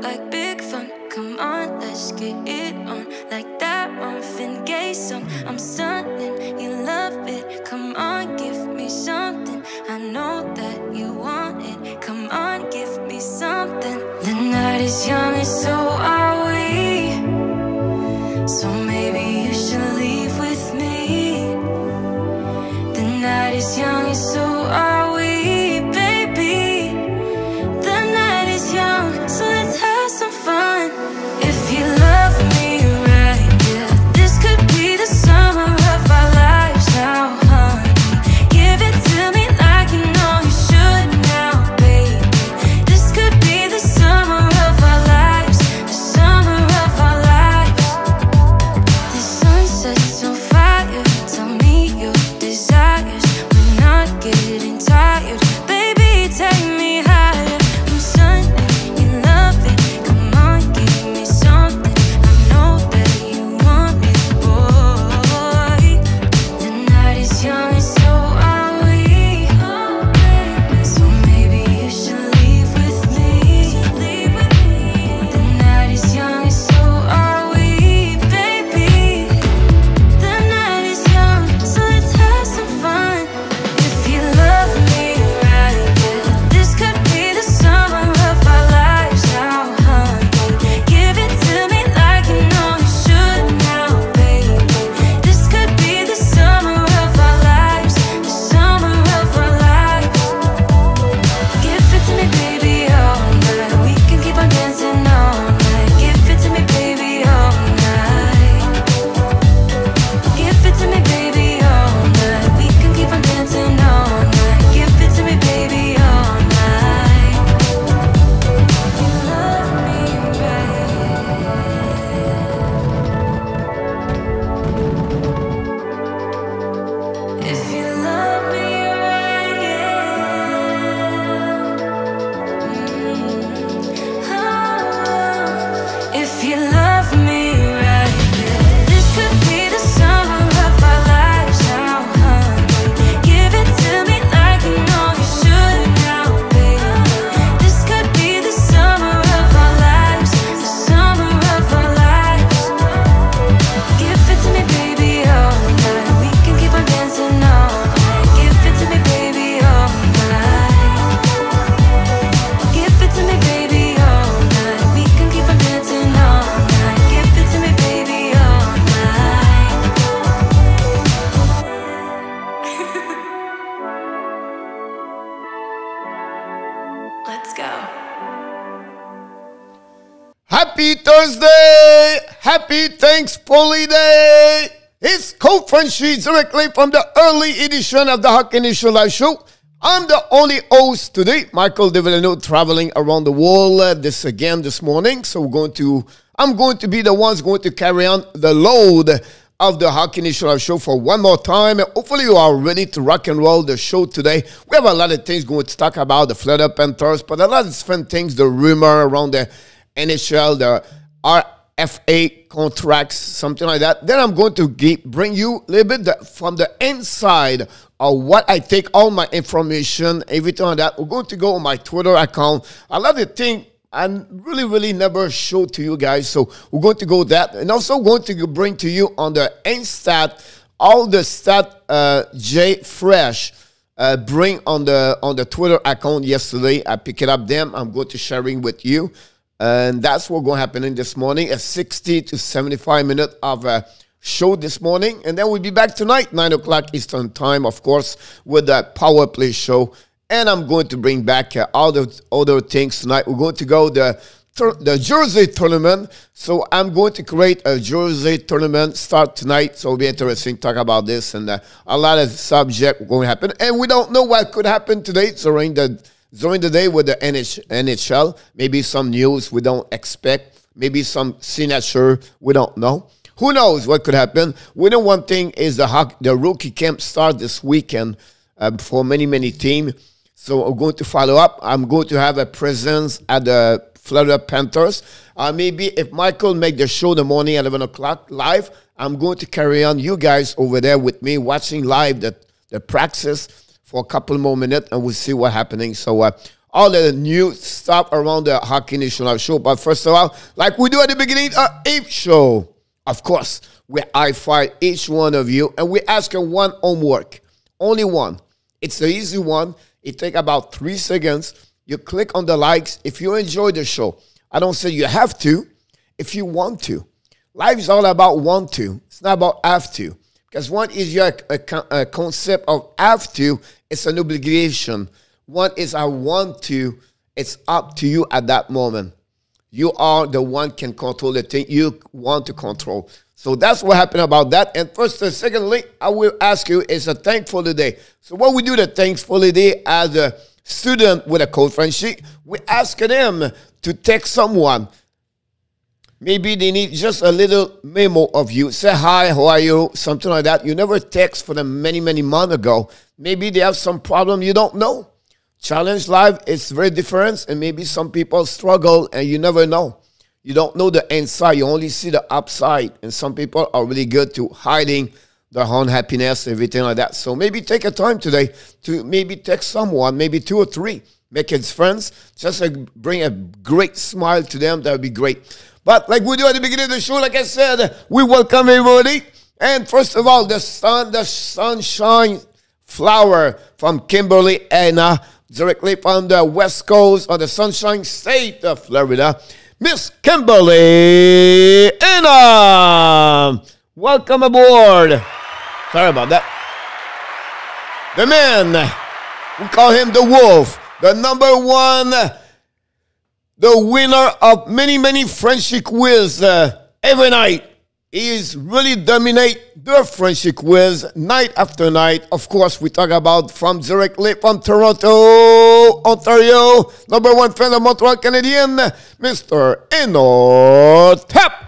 like big fun. Come on, let's get it on. Like that Marvin Gaye song. I'm stunning, you love it. Come on, give me something. I know that you want it. Come on, give me something. The night is young and so are we. So maybe you should leave with me. The night is young and so are we, baby. The night is young, so let's have some fun. If you love me right, yeah, this could be the summer of our lives now, honey. Give it to me like you know you should now, baby. This could be the summer of our lives, the summer of our lives. The sun sets on fire, tell me your desires. We're not getting tired, baby, take me higher. I'm sunning, you love it, come on, give me something. I know that you want it, boy. The night is young and so are we. So maybe you should leave with me. The night is young and so are we, baby. The night is young, so let's have some fun. If you love me right, yeah, this could be the summer of our lives now, honey. Give it to me like you know you should now, baby. This could be the summer of our lives, the summer of our lives. Give it to me, baby, all night. We can keep on dancing all night. Give it to me, baby, all night. Give it to me, baby, all night. We can keep on dancing all night. Give it to me, baby, all night. You love me right. If you love me right, yeah. If you love me right, yeah. This could be the summer of our lives now, honey. Give it to me like you know you should now, baby. This could be the summer of our lives, the summer of our lives. Give it to me, baby, all night. We can keep on dancing all night. Give it to me, baby, all night. Give it to me, baby, all night. We can keep on dancing all night. Give it to me, baby, all night. Let's go. Happy Thursday! Happy Thanksgiving Day! It's Coach Frenchy directly from the early edition of the Hockey Nation Live Show. I'm the only host today, Michael DeVillano, traveling around the world this morning. So I'm going to be the ones going to carry on the load of the Hockey Nation Live Show for one more time. Hopefully you are ready to rock and roll the show today. We have a lot of things going to talk about, the Florida Panthers, but a lot of different things, the rumor around the NHL, the RFA contracts, something like that. Then I'm going to bring you a little bit from the inside of what I take all my information, everything like that. We're going to go on my Twitter account. A lot of things I really never showed to you guys. So we're going to go that. And also going to bring to you on the Instat, all the stat JFRESH bring on the Twitter account yesterday. I pick it up them. I'm going to sharing with you. And that's what's going to happen in this morning. A 60 to 75 minutes of a show this morning. And then we'll be back tonight, 9 o'clock Eastern time, of course, with the Power Play show. And I'm going to bring back all the other things tonight. We're going to go the jersey tournament. So I'm going to create a jersey tournament start tonight. So it'll be interesting to talk about this. And a lot of subject going to happen. And we don't know what could happen today during the day with the NHL. Maybe some news we don't expect. Maybe some signature we don't know. Who knows what could happen? We know one thing is the rookie camp start this weekend for many teams. So I'm going to follow up. I'm going to have a presence at the Florida Panthers. Maybe if Michael make the show in the morning at 11 o'clock live, I'm going to carry on you guys over there with me watching live the practice for a couple more minutes, and we'll see what's happening. So all the new stuff around the Hockey National Show. But first of all, like we do at the beginning of each show, of course, we high-five each one of you, and we ask you one homework. Only one. It's the easy one. It takes about 3 seconds. You click on the likes if you enjoy the show. I don't say you have to. If you want to. Life is all about want to. It's not about have to. Because one is your a concept of have to. It's an obligation. One is I want to. It's up to you at that moment. You are the one can control the thing you want to control. So that's what happened about that. And first and secondly, I will ask you, is a thankful day. So what we do the thankful day as a student with a code Frenchy, we ask them to text someone. Maybe they need just a little memo of you. Say hi, how are you? Something like that. You never text for them many, many months ago. Maybe they have some problem you don't know. Challenge life is very different, and maybe some people struggle and you never know. You don't know the inside. You only see the upside. And some people are really good to hiding their own happiness, everything like that. So maybe take a time today to maybe text someone, maybe 2 or 3. Make it friends. Just bring a great smile to them. That would be great. But like we do at the beginning of the show, like I said, we welcome everybody. And first of all, the sunshine flower from Kimberly, Anna, directly from the west coast of the Sunshine State of Florida. Miss Kimberly Anna, welcome aboard. Sorry about that. The man, we call him the Wolf, the number one, the winner of many, many Frenchy quiz every night. He is really dominate the Frenchy quiz night after night. Of course, we talk about directly from Toronto, Ontario, number one fan of Montreal Canadiens, Mr. Eno Tap.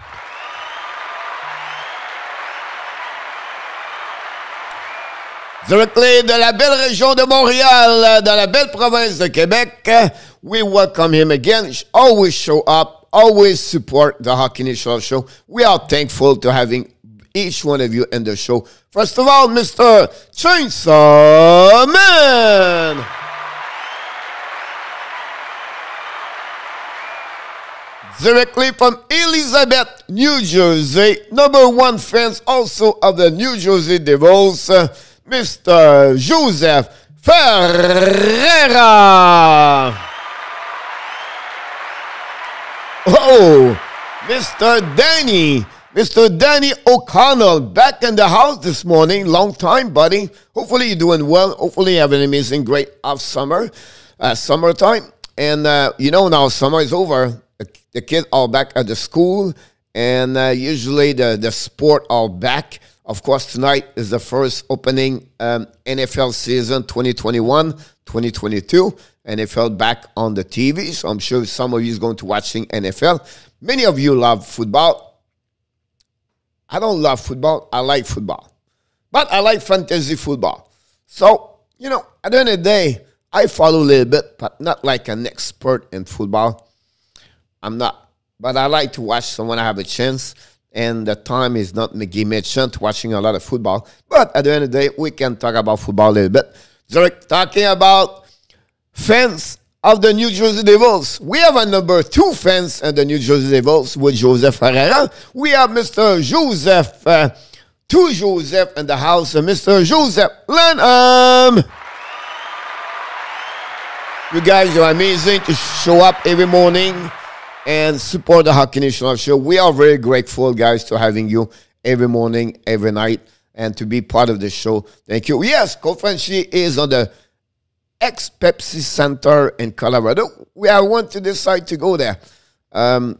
Directly de la belle région de Montréal, dans la belle province de Québec, we welcome him again. Always show up, always support the Hockey National Show. We are thankful to having each one of you in the show. First of all, Mr. Chainsaw Man. Directly from Elizabeth, New Jersey, number one fans also of the New Jersey Devils, Mr. Joseph Ferreira. Oh, Mr. Danny O'Connell, back in the house this morning. Long time, buddy. Hopefully you're doing well. Hopefully you have an amazing, great summertime. And, now summer is over. The kids are back at the school. And usually the sport are back. Of course, tonight is the first opening NFL season 2021-2022. NFL back on the TV. So I'm sure some of you is going to watching NFL. Many of you love football. I don't love football. I like football. But I like fantasy football. So, at the end of the day, I follow a little bit, but not like an expert in football. I'm not. But I like to watch someone I have a chance. And the time is not give me a chance watching a lot of football. But at the end of the day, we can talk about football a little bit. Talking about fans of the New Jersey Devils. We have a number 2 fans of the New Jersey Devils with Joseph Ferreira. We have Mr. Joseph, Joseph in the house, Mr. Joseph Lanham. You guys are amazing to show up every morning and support the Hockey National Show. We are very grateful, guys, to having you every morning, every night, and to be part of the show. Thank you. Yes, Coach Frenchy is on the ex-Pepsi Center in Colorado. I want to decide to go there. I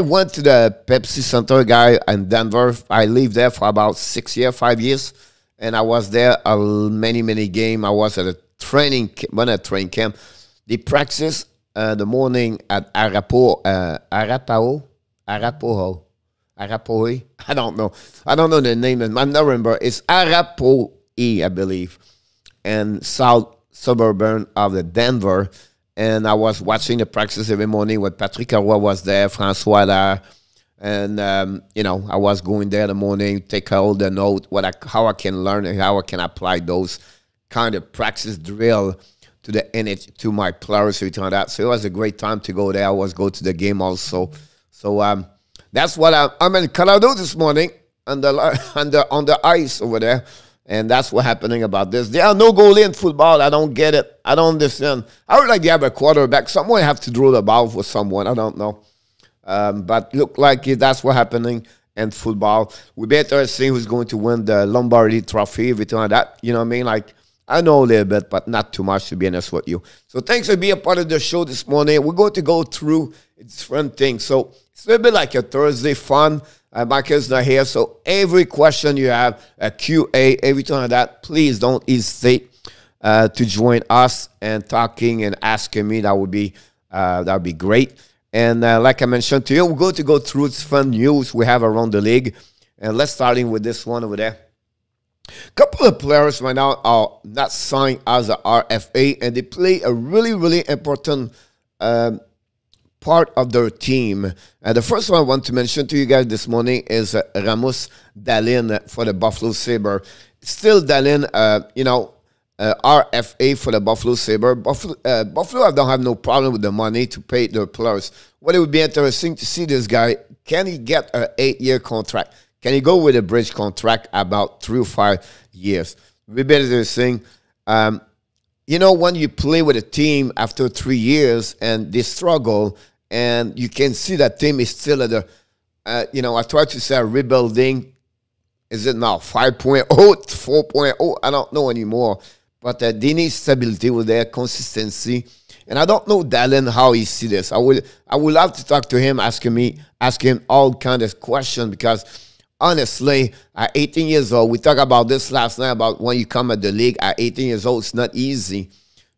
went to the Pepsi Center guy in Denver. I lived there for about 5 years, and I was there many, many games. I was at a training camp. They practice the morning at Arapahoe. I don't know. I don't know the name. I don't remember. It's Arapahoe, I believe, and suburban of the Denver. And I was watching the practice every morning when Patrick Roy was there, Francois there. And, I was going there in the morning, take all the note, how I can learn and how I can apply those kind of practice drill the NH to my players return that. So it was a great time to go there. I was go to the game also. So that's what I'm in Colorado this morning on the ice over there. And that's what happening about this. There are no goalie in football. I don't get it. I don't understand. I would like to have a quarterback. Someone have to throw the ball for someone. I don't know. But look like that's what happening in football. We better see who's going to win the Lombardi Trophy, everything like that. You know what I mean? Like, I know a little bit, but not too much, to be honest with you. So thanks for being a part of the show this morning. We're going to go through different things. So it's a little bit like a Thursday fun. Marcus not here, so every question you have, a QA, everything like that, please don't hesitate to join us and talking and asking me. That would be great. And like I mentioned to you, we're going to go through fun news we have around the league. And let's starting with this one over there. A couple of players right now are not signed as a RFA, and they play a really, really important part of their team. The first one I want to mention to you guys this morning is Rasmus Dahlin for the Buffalo Sabres. Still Dahlin, RFA for the Buffalo Sabres. Buffalo don't have no problem with the money to pay their players. What it would be interesting to see this guy, can he get an 8-year contract? Can he go with a bridge contract about 3 or 5 years? We better saying, when you play with a team after 3 years and they struggle, and you can see that team is still at the, I try to say rebuilding. Is it now 5.0, 4.0? I don't know anymore. But they need stability with their consistency. And I don't know Dahlin how he see this. I would love to talk to him, ask him all kind of questions, because honestly, at 18 years old, we talked about this last night about when you come at the league at 18 years old, it's not easy,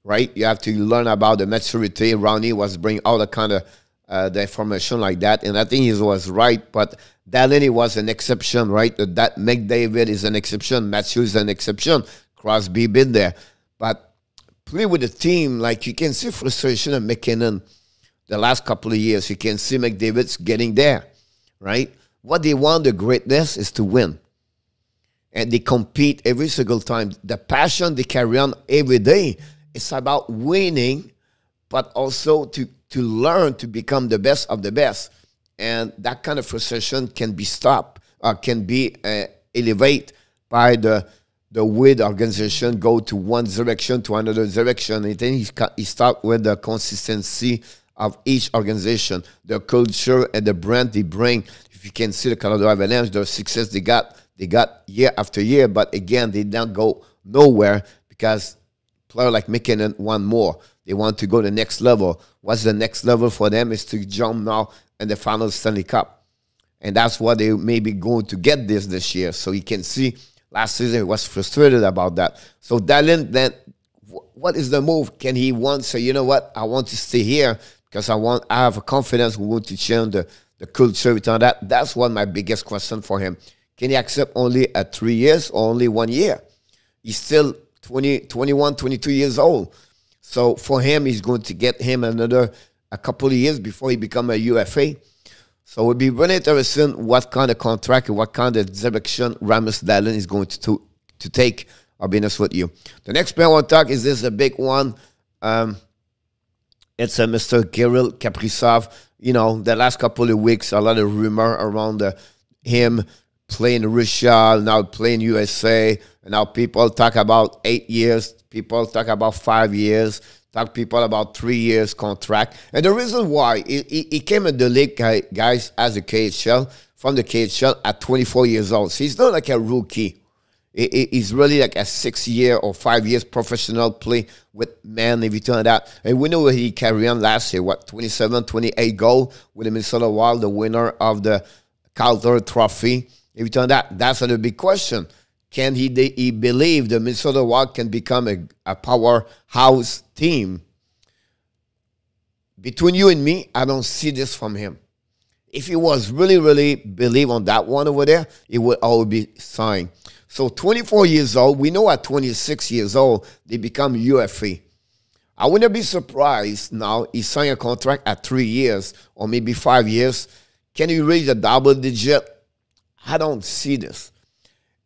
right? You have to learn about the maturity. Ronnie was bringing all the kind of the information like that, and I think he was right. But Dahlin was an exception, right? That McDavid is an exception. Matthews is an exception. Crosby been there. But play with the team, like you can see frustration in McKinnon the last couple of years. You can see McDavid's getting there, right? What they want, the greatness, is to win. And they compete every single time. The passion they carry on every day, it's about winning, but also to learn to become the best of the best. And that kind of frustration can be stopped, or can be elevated by the way the organization go to one direction to another direction. And then he start with the consistency of each organization, the culture and the brand they bring. If you can see the Colorado Avalanche, the success they got year after year, but again, they don't go nowhere because players like McKinnon want more. They want to go to the next level. What's the next level for them is to jump now in the final Stanley Cup. And that's what they may be going to get this year. So you can see last season he was frustrated about that. So Dahlin, then, what is the move? Can he say, you know what, I want to stay here because I have a confidence we want to change the culture and that. That's one of my biggest question for him. Can he accept only 3 years or only 1 year? He's still 21, 22 years old. So for him, he's going to get him a couple of years before he become a UFA. So it would be really interesting what kind of contract and what kind of direction Rasmus Dahlin is going to take. I'll be honest with you. The next player I want to talk is this, a big one. It's Mr. Kirill Kaprizov. The last couple of weeks, a lot of rumor around him playing Russia, now playing USA. And now people talk about 8 years. People talk about 5 years. People about 3 years contract. And the reason why, he came in the league, guys, as a KHL, from the KHL at 24 years old. So he's not like a rookie. He's really like a 6 year or 5 years professional play with man, everything like that. And we know what he carried on last year, 27, 28 goal with the Minnesota Wild, the winner of the Calgary Trophy. Everything like that. That's the big question. Can he believe the Minnesota Wild can become a powerhouse team? Between you and me, I don't see this from him. If he was really, really believe on that one over there, it would all be signed. So 24 years old, we know at 26 years old, they become UFA. I wouldn't be surprised now he signed a contract at 3 years or maybe 5 years. Can he reach a double digit? I don't see this.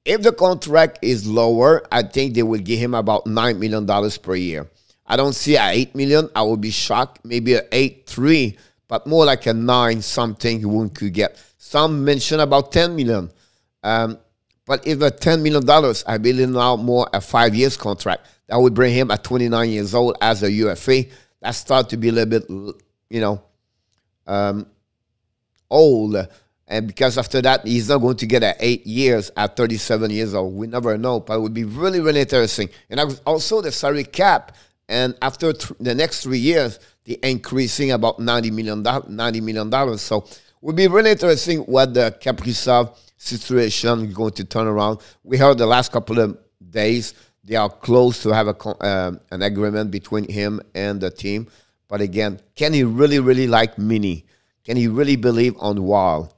If the contract is lower, I think they will give him about $9 million per year. I don't see at 8 million. I would be shocked. Maybe a 8.3, but more like a 9 something you could get. Some mention about 10 million. But if a $10 million, I believe now more a 5 years contract. That would bring him at 29 years old as a UFA. That starts to be a little bit, old. And because after that, he's not going to get at 8 years at 37 years old. We never know, but it would be really, really interesting. And also the salary cap. And after the next 3 years, the increasing about $90 million. So it would be really interesting what the Kaprizov situation is going to turn around. We heard the last couple of days they are close to have an agreement between him and the team. But again, can he really, really like Mini? Can he really believe on Wall?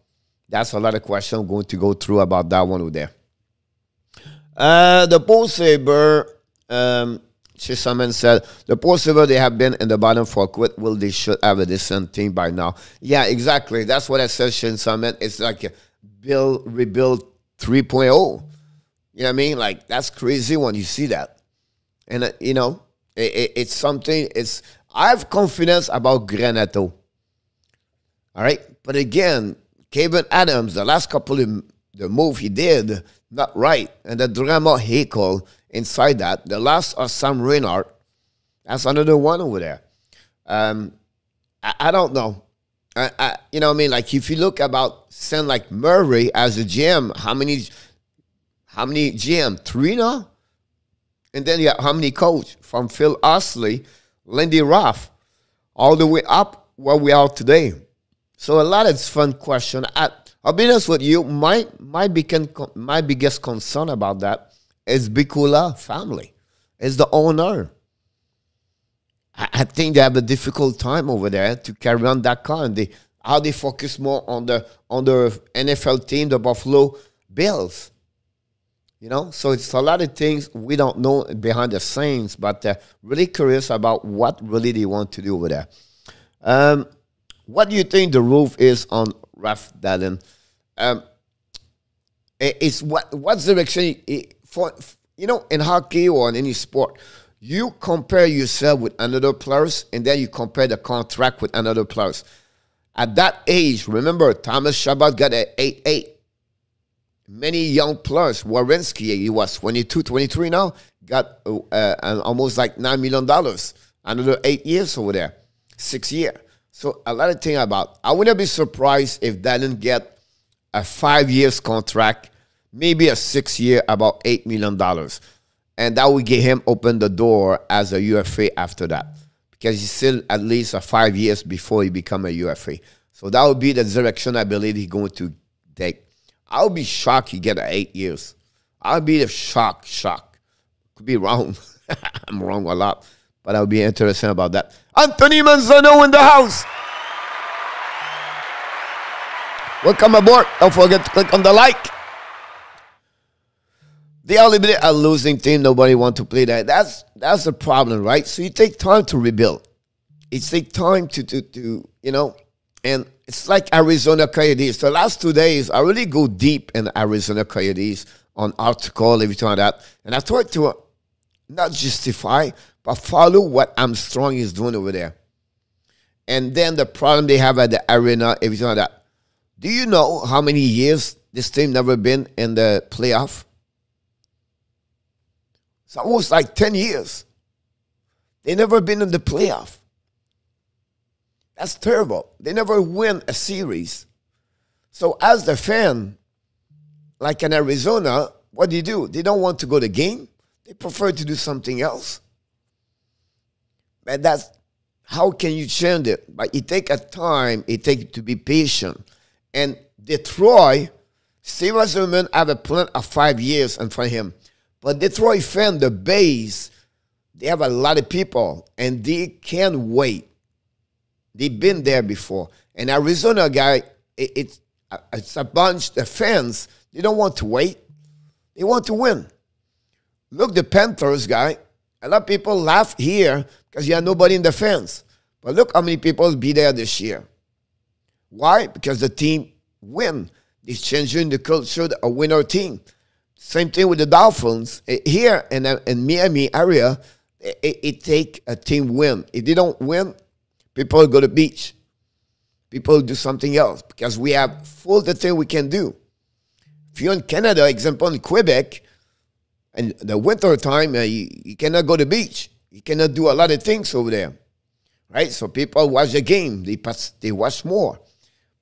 That's a lot of questions I'm going to go through about that one over there. The Paul Sabre, Shisaman said, the Paul Sabre, they have been in the bottom for quit. Well, they should have a decent team by now. Yeah, exactly. That's what I said, Shisaman. It's like a rebuild 3.0. You know what I mean? Like, that's crazy when you see that. And, it's something, I have confidence about Granato. All right? But again, Kevin Adams, the last couple of the move he did, not right. And the drama he called inside that, the last of Sam Reinhart, that's another one over there. I don't know. You know what I mean? Like, if you look about send like Murray as a GM, how many GM? 3 now? And then you have how many coach? From Phil Osley, Lindy Ruff, all the way up where we are today. So a lot of fun question. I'll be honest with you, my biggest concern about that is Bikula family, is the owner. I think they have a difficult time over there to carry on that kind. How they focus more on the NFL team, the Buffalo Bills. So it's a lot of things we don't know behind the scenes, but really curious about what really they want to do over there. What do you think the roof is on Raf Dallin? It's what's the direction for in hockey or in any sport? You compare yourself with another players, and then you compare the contract with another players. At that age, remember, Thomas Chabot got an 8.8. Many young players, Wawrinski, he was 22, 23 now, got almost like $9 million. Another 8 years over there, 6 years. So a lot of things about, I wouldn't be surprised if Dallin get a 5 years contract, maybe a 6 year, about $8 million. And that would get him open the door as a UFA after that. Because he's still at least 5 years before he become a UFA. So that would be the direction I believe he's going to take. I would be shocked he get 8 years. I would be the shock. Could be wrong. I'm wrong a lot. But I would be interested about that. Anthony Manzano in the house. Welcome aboard. Don't forget to click on the like. They are a losing team. Nobody wants to play that. That's the problem, right? So you take time to rebuild. It takes time to and it's like Arizona Coyotes. The last 2 days, I really go deep in Arizona Coyotes on article, everything like that. And I try to not justify, but follow what Armstrong is doing over there. And then the problem they have at the arena, everything like that. Do you know how many years this team never been in the playoff? It's almost like 10 years. They never been in the playoff. That's terrible. They never win a series. So as the fan, like in Arizona, what do? They don't want to go to the game. They prefer to do something else. But that's, how can you change it? But it takes a time. It takes to be patient. And Detroit, Steve Eisenman have a plan of 5 years in front of him. But Detroit fan, the base, they have a lot of people, and they can't wait. They've been there before. And Arizona guy, it's a bunch of fans. They don't want to wait. They want to win. Look, the Panthers guy, a lot of people laugh here because you have nobody in the fence. But look how many people will be there this year. Why? Because the team win. They're changing the culture, a winner team. Same thing with the Dolphins. Here in Miami area, it take a team win. If they don't win, people go to the beach. People do something else because we have full the thing we can do. If you're in Canada, example in Quebec, and the winter time, you cannot go to the beach. You cannot do a lot of things over there, right? So people watch the game. They watch more.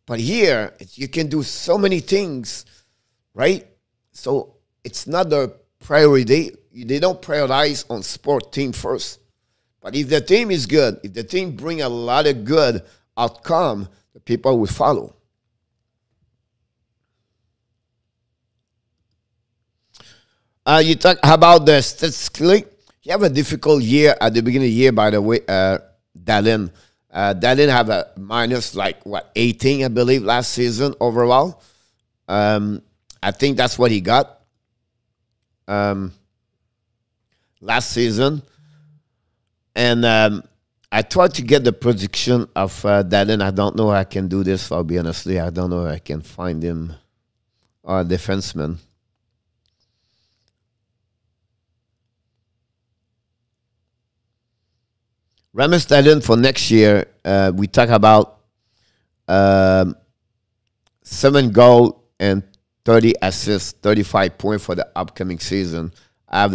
But here, you can do so many things, right? So it's not the priority. They don't prioritize on sport team first. But if the team is good, if the team bring a lot of good outcome, the people will follow. You talk about the statistically. You have a difficult year at the beginning of the year, by the way, Dallin. Dallin have a minus, 18, I believe, last season overall. I think that's what he got last season. And I tried to get the prediction of Dallin. I don't know how I can do this, I'll be honestly. I don't know if I can find him or a defenseman. Ramis Dallin for next year, we talk about 7 goals and 30 assists, 35 points for the upcoming season. I have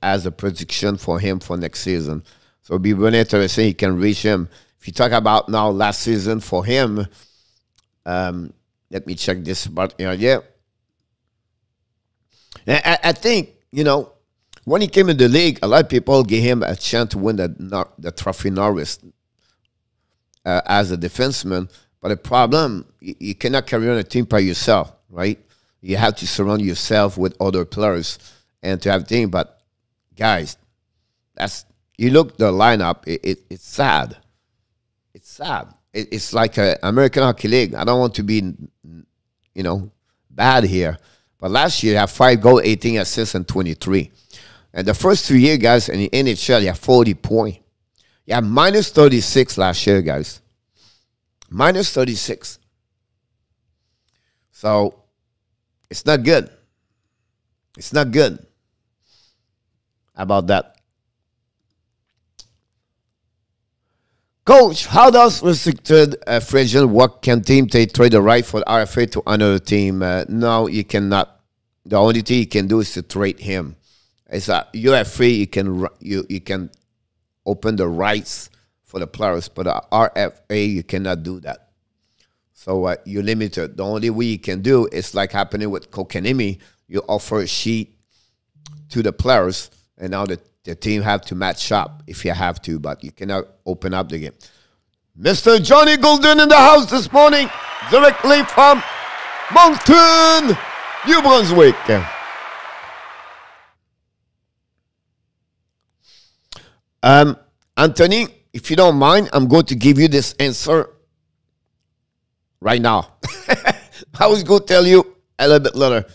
as a prediction for him for next season. So it'll be really interesting. You can reach him. If you talk about now last season for him, let me check this part here. Yeah. I think, when he came in the league, a lot of people gave him a chance to win the Trophy Norris as a defenseman. But the problem, you cannot carry on a team by yourself, right? You have to surround yourself with other players and to have a team. But, guys, you look the lineup, it's sad. It's sad. It's like an American Hockey League. I don't want to be, bad here. But last year, you have 5 goals, 18 assists, and 23. And the first 2 years, guys, in the NHL, you have 40 points. You have minus 36 last year, guys. Minus 36. So, it's not good. It's not good. How about that? Coach, how does restricted free agent work? Can team trade the right for RFA to another team? No, you cannot. The only thing you can do is to trade him. It's you are free. You can open the rights for the players, but the RFA you cannot do that. So you're limited. The only way you can do is like happening with Kokanemi. You offer a sheet to the players, and now the team have to match up if you have to, but you cannot open up the game. Mr. Johnny Golden in the house this morning, directly from Moncton, New Brunswick. Anthony, if you don't mind, I'm going to give you this answer right now. I was going to tell you a little bit later.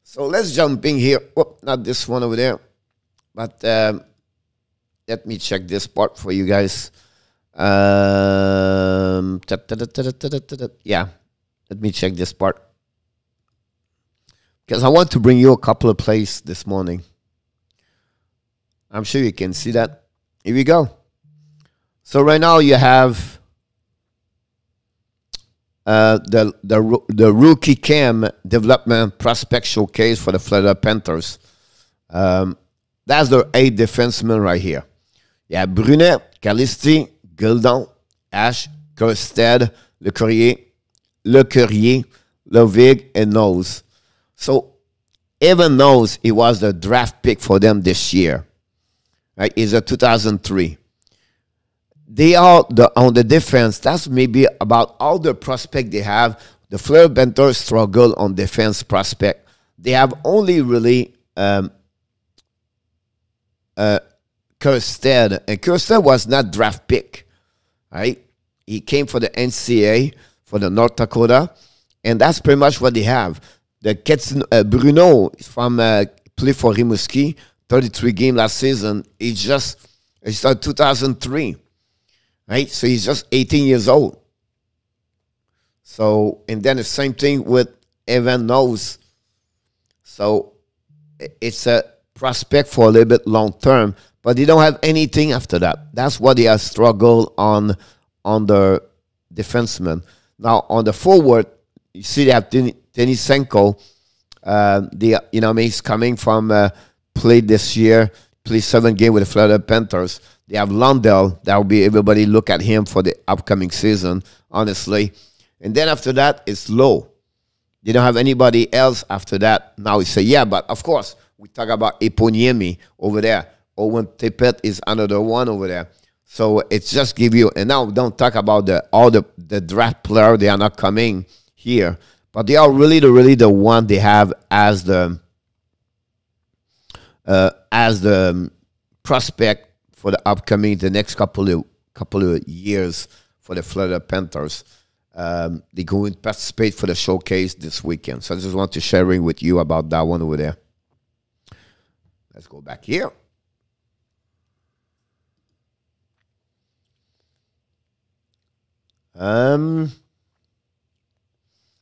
So let's jump in here. Whoop, not this one over there. But let me check this part for you guys. Yeah, let me check this part. Because I want to bring you a couple of plays this morning. I'm sure you can see that. Here we go. So right now you have the rookie cam development prospect showcase for the Florida Panthers. That's the 8 defensemen right here. You have Brunet, Calisti, Gildon, Ash, Kersted, Le Courrier, Lovig, and Knowles. So even Knowles, he was the draft pick for them this year. Right? He's a 2003. They are on the defense. That's maybe about all the prospect they have. The Florida Panthers struggle on defense prospect. They have only really Kersted. And Kersted was not draft pick. Right? He came for the NCAA for the North Dakota. And that's pretty much what they have. The Bruno from play for Rimouski, 33 games last season. He started 2003. Right? So he's just 18 years old. So, and then the same thing with Evan Knowles. So it's a prospect for a little bit long term, but they don't have anything after that. That's what they have struggled on the defenseman. Now, on the forward, you see they have Denisenko. He's coming from played this year, played 7 games with the Florida Panthers. They have Lundell. That will be everybody look at him for the upcoming season, honestly. And then after that, it's low. They don't have anybody else after that. Now we say, yeah, but of course, we talk about Eponiemi over there. Owen Tippett is another one over there. So it's just give you, and now don't talk about all the draft player. They are not coming here, but they are really the one they have as the prospect for the next couple of years for the Florida Panthers. They go and participate for the showcase this weekend. So I just want to sharing with you about that one over there. Let's go back here.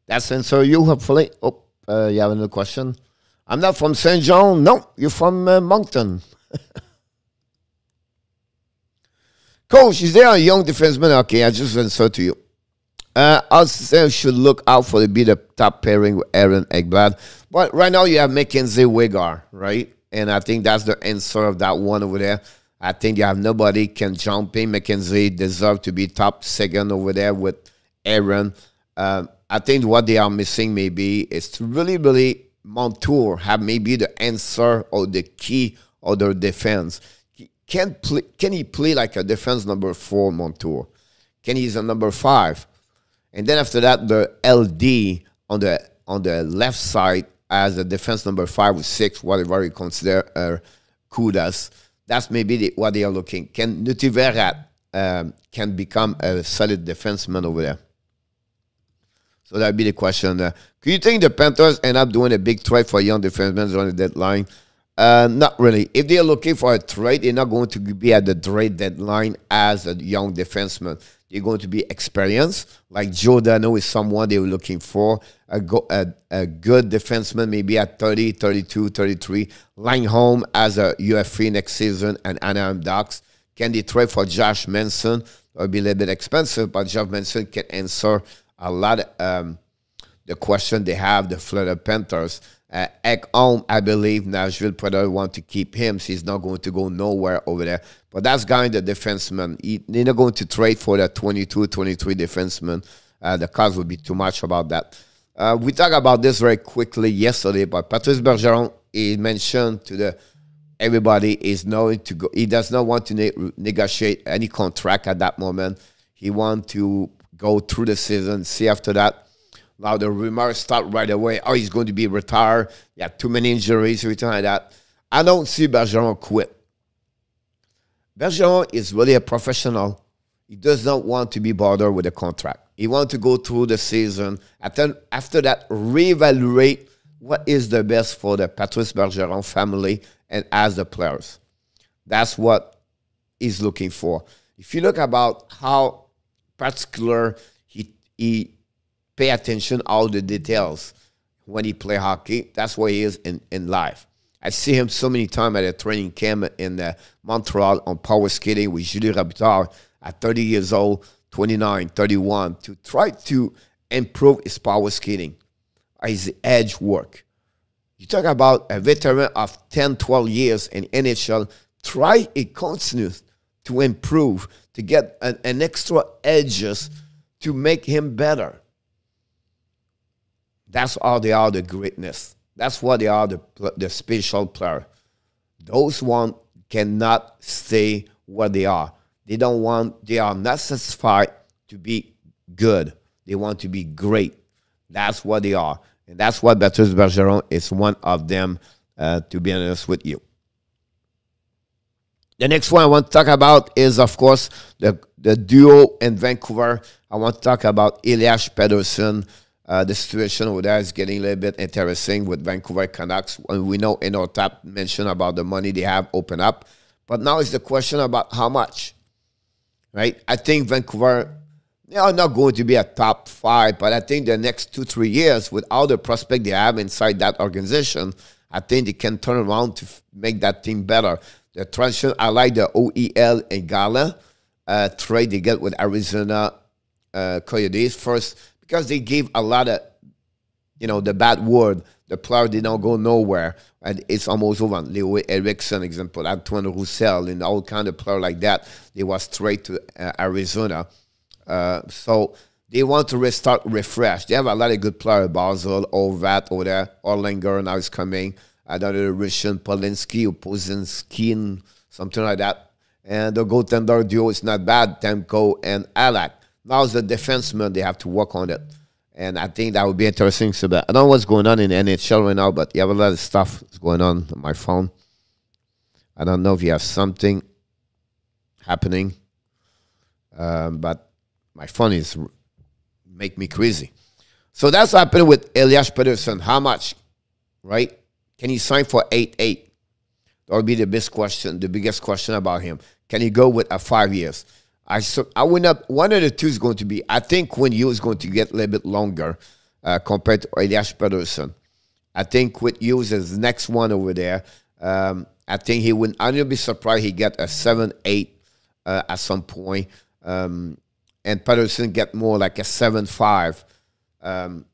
That's answer you, hopefully. Oh, you have another question? I'm not from Saint John. No, you're from Moncton. Coach, is there a young defenseman? Okay, I just answer to you. I'll say should look out for be the top pairing with Aaron Ekblad. But right now you have Mackenzie Weegar, right? And I think that's the answer of that one over there. I think you have nobody can jump in. Mackenzie deserves to be top second over there with Aaron. I think what they are missing maybe is to really Montour have maybe the answer or the key of their defense. Can he play like a defense number 4, Montour? Can he is a number 5? And then after that, the LD on the left side as a defense number 5 or 6, whatever you consider Kudas. That's maybe what they are looking. Can Nutiverat can become a solid defenseman over there? So that would be the question. Do you think the Panthers end up doing a big trade for young defensemen on the deadline? Not really. If they are looking for a trade, they're not going to be at the trade deadline as a young defenseman. They're going to be experienced. Like Giordano is someone they were looking for. A good defenseman, maybe at 30, 32, 33. Langholm as a UFA next season and Anaheim Ducks. Can they trade for Josh Manson? It'll be a little bit expensive, but Josh Manson can answer a lot of the question they have, the Florida Panthers. Ekholm, I believe Nashville Predators want to keep him, so he's not going to go nowhere over there. But that's guy the defenseman. They're not going to trade for the 22, 23 defenseman. The cost would be too much about that. We talked about this very quickly yesterday, but Patrice Bergeron, he mentioned to everybody is knowing to go. He does not want to negotiate any contract at that moment. He wants to go through the season, see after that. Now the rumors start right away. Oh, he's going to be retired. He had too many injuries, everything like that. I don't see Bergeron quit. Bergeron is really a professional. He does not want to be bothered with a contract. He wants to go through the season. After that, reevaluate what is the best for the Patrice Bergeron family and as the players. That's what he's looking for. If you look about how particular he pay attention all the details when he play hockey, that's where he is in life. I see him so many times at a training camp in Montreal on power skating with Julie Robitaille at 30 years old, 29, 31, to try to improve his power skating, his edge work. You talk about a veteran of 10, 12 years in NHL, try it continues to improve, to get an extra edges to make him better. That's how they are the greatness. That's what they are, the special player. Those one cannot stay where they are. They are not satisfied to be good. They want to be great. That's what they are. And that's what Patrice Bergeron is one of them, to be honest with you. The next one I want to talk about is, of course, the duo in Vancouver. I want to talk about Elias Pettersson. The situation over there is getting a little bit interesting with Vancouver Canucks. We know in our top mention about the money they have opened up. But now it's the question about how much, right? I think Vancouver, they are not going to be a top 5, but I think the next 2-3 years, with all the prospects they have inside that organization, I think they can turn around to make that team better. The tradition, I like the OEL and Gala trade they get with Arizona Coyotes first, because they gave a lot of, the bad word. The player did not go nowhere, and it's almost over. Leo Eriksson, example, Antoine Roussel, and all kind of player like that. They was straight to Arizona. So they want to restart, refresh. They have a lot of good players, Basel, Orvat over there, Orlinger now is coming. Another Russian, Polinsky, or Pozinski, and something like that. And the goaltender duo is not bad, Temko and Alak. Now it's the defenseman, they have to work on it. And I think that would be interesting. So I don't know what's going on in the NHL right now, but you have a lot of stuff that's going on my phone. I don't know if you have something happening, but my phone is make me crazy. So that's happening with Elias Pettersson. How much, right? Can he sign for 8-8? That would be the biggest question about him. Can he go with 5 years? I would not. One of the two is going to be. I think Quinn Hughes is going to get a little bit longer compared to Elias Pettersson. I think Quinn Hughes is the next one over there. I think he would. I wouldn't be surprised he get a 7-8 at some point, and Pettersson get more like a 7-5.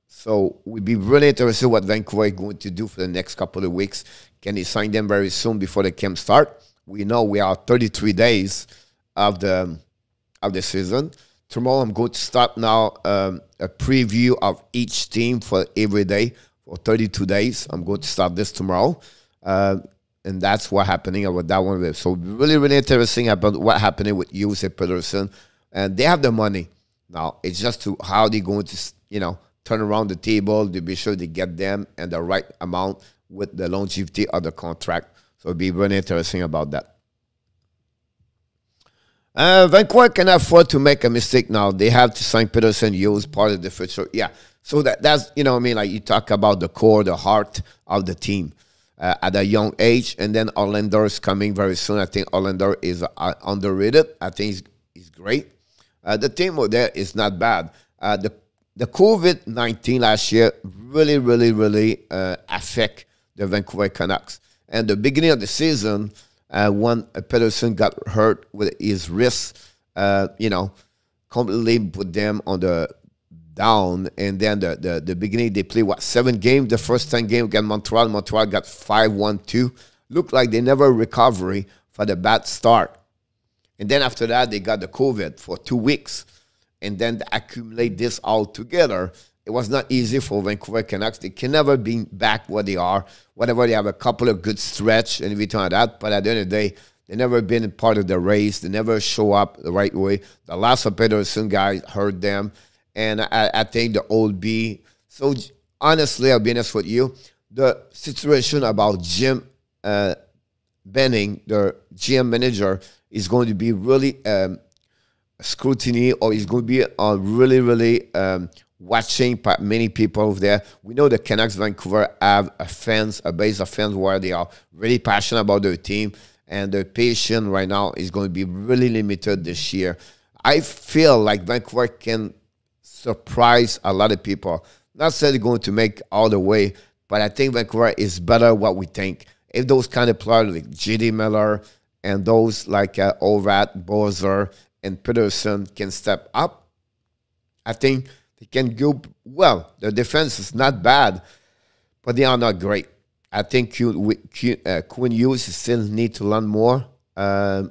So we'd be really interested what Vancouver is going to do for the next couple of weeks. Can he sign them very soon before the camp start? We know we are 33 days of the season. Tomorrow I'm going to start now a preview of each team for every day for 32 days. I'm going to start this tomorrow. And that's what's happening about that one. So really, really interesting about what happening with Hughes and Pettersson. And they have the money. Now, it's just to how they're going to, turn around the table to be sure they get them and the right amount with the longevity of the contract. So it'll be really interesting about that. Vancouver can afford to make a mistake now. They have to sign Pettersson, Hughes, part of the future. Yeah. So that's, like you talk about the core, the heart of the team at a young age. And then Orlander is coming very soon. I think Orlander is underrated. I think he's great. The team over there is not bad. The COVID-19 last year really, really, really affect the Vancouver Canucks. And the beginning of the season, when Pettersson got hurt with his wrist, completely put them on the down. And then the beginning, they played, 7 games? The first 10 games against Montreal. Montreal got 5-1-2. Looked like they never recovered for the bad start. And then after that, they got the COVID for 2 weeks. And then to accumulate this all together, it was not easy for Vancouver Canucks. They can never be back where they are. Whatever, they have a couple of good stretch and everything like that. But at the end of the day, they never been part of the race. They never show up the right way. The last of Pettersson guy hurt them. And I think the old B. So honestly, I'll be honest with you. The situation about Jim Benning, the GM manager, is going to be really scrutiny, or is going to be really, really watching by many people over there. We know the Canucks Vancouver have a base of fans where they are really passionate about their team, and their patience right now is going to be really limited this year. I feel like Vancouver can surprise a lot of people. Not saying they're going to make all the way, but I think Vancouver is better what we think. If those kind of players like J.D. Miller and those like Orvat, Bozer, and Pettersson can step up, I think they can go well. The defense is not bad, but they are not great. I think Quinn Hughes still need to learn more because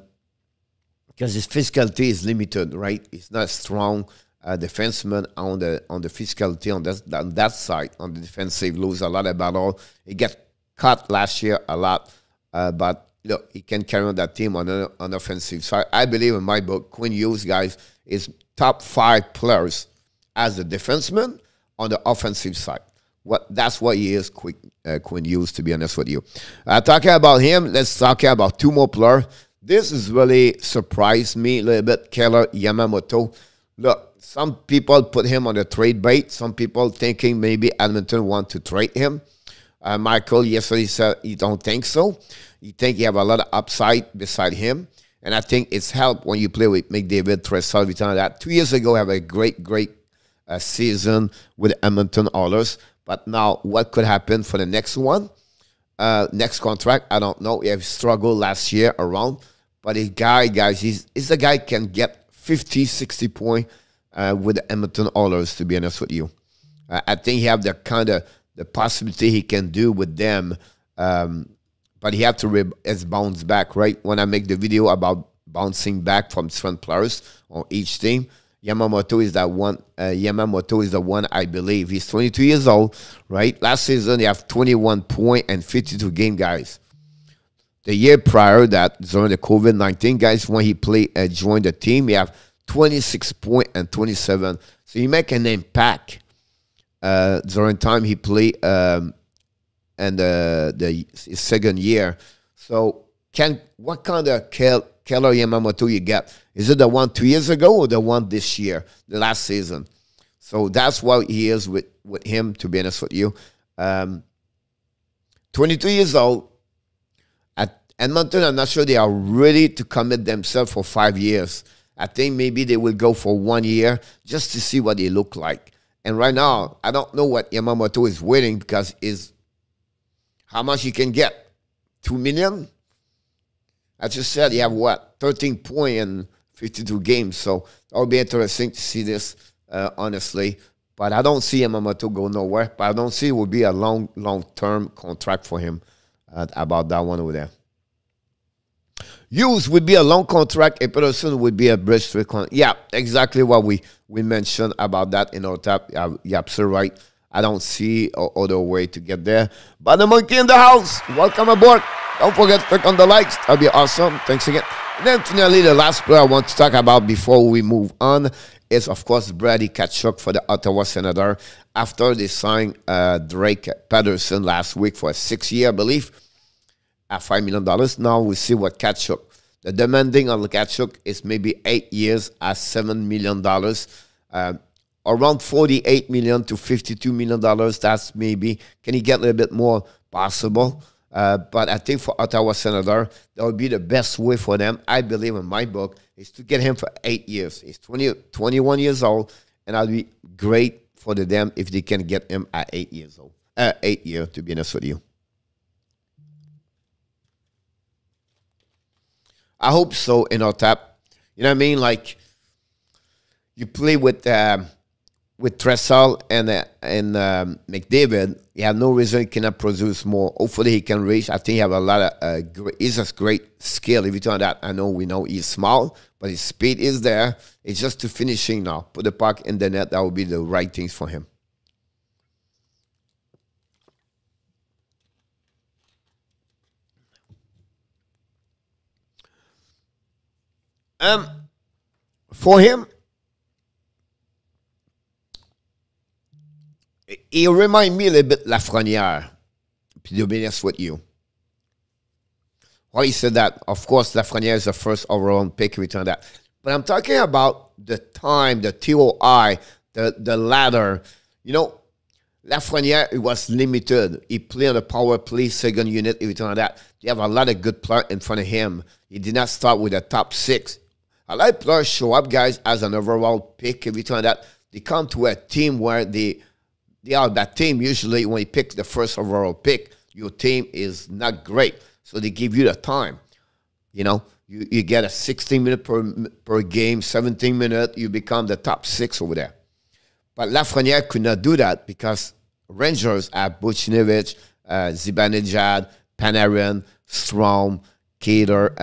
his physicality is limited, right? He's not a strong defenseman on the physicality on that side. On the defensive, lose a lot of battle. He got cut last year a lot, but look, he can carry on that team on an offensive side. I believe in my book, Quinn Hughes, guys, is top 5 players as a defenseman on the offensive side. That's what he is, Quinn Hughes, to be honest with you. Talking about him, let's talk about 2 more players. This has really surprised me a little bit, Keller Yamamoto. Look, some people put him on the trade bait. Some people thinking maybe Edmonton want to trade him. Michael yesterday said he don't think so. He think he have a lot of upside beside him. And I think it's helped when you play with McDavid, Tressel, everything like that. 2 years ago, have a great season with Edmonton Oilers. But now, what could happen for the next one? next contract, I don't know. He have struggled last year around. But a guy, guys, he's the guy can get 50, 60 points with the Edmonton Oilers, to be honest with you. I think he have the kind of the possibility he can do with them. But he have to bounce back, right? When I make the video about bouncing back from different players on each team, Yamamoto is that one. Yamamoto is the one, I believe. He's 22 years old, right? Last season, he have 21 points and 52 game, guys. The year prior that, during the COVID-19, guys, when he joined the team, he have 26 points and 27. So he make an impact during time he played and his second year. So what kind of Keller Yamamoto you get? Is it the one 2 years ago or the one this year, the last season? So that's what he is with him, to be honest with you. 22 years old. At Edmonton, I'm not sure they are ready to commit themselves for 5 years. I think maybe they will go for 1 year just to see what they look like. And right now, I don't know what Yamamoto is waiting because how much he can get. $2 million? I just said you have what? 13 points and 52 games. So that would be interesting to see this, honestly. But I don't see Yamamoto go nowhere. But I don't see it would be a long-term contract for him about that one over there. Hughes would be a long contract. A Peterson would be a bridge to a contract. Yeah, exactly what we mentioned about that in our tap. You're absolutely right. I don't see other way to get there. But the monkey in the house, welcome aboard. Don't forget to click on the likes. That'll be awesome. Thanks again. And then finally, the last player I want to talk about before we move on is, of course, Brady Tkachuk for the Ottawa Senators. After they signed Drake Patterson last week for a 6 year, I believe, at $5 million. Now we see what Tkachuk. The demanding on Tkachuk is maybe 8 years at $7 million. Around $48 million to $52 million. That's maybe, can he get a little bit more possible? But I think for Ottawa Senator, that would be the best way for them, I believe in my book, is to get him for 8 years. He's 21 years old, and that would be great for them if they can get him at 8 years old. 8 years, to be honest with you. I hope so in our tap. You know what I mean? Like, you play with Tressel and McDavid, you have no reason he cannot produce more. Hopefully he can reach. I think he have a lot of he's just great skill. If you turn that, we know he's small, but his speed is there. It's just to finishing now. Put the puck in the net. That would be the right things for him. For him, he remind me a little bit Lafrenière, to be honest with you. Why he said that? Of course, Lafrenière is the first overall pick, return that. But I'm talking about the time, the TOI, the ladder. You know, Lafrenière, it was limited. He played on the power play, second unit, return that. They have a lot of good players in front of him. He did not start with the top 6. A lot of players show up, guys, as an overall pick, every time that they come to a team where they are that team. Usually when you pick the first overall pick, your team is not great. So they give you the time. You know, you get a 16 minute per game, 17 minutes, you become the top 6 over there. But Lafrenière could not do that because Rangers have Buchnevich, Zibanejad, Panarin, Strom, Cater,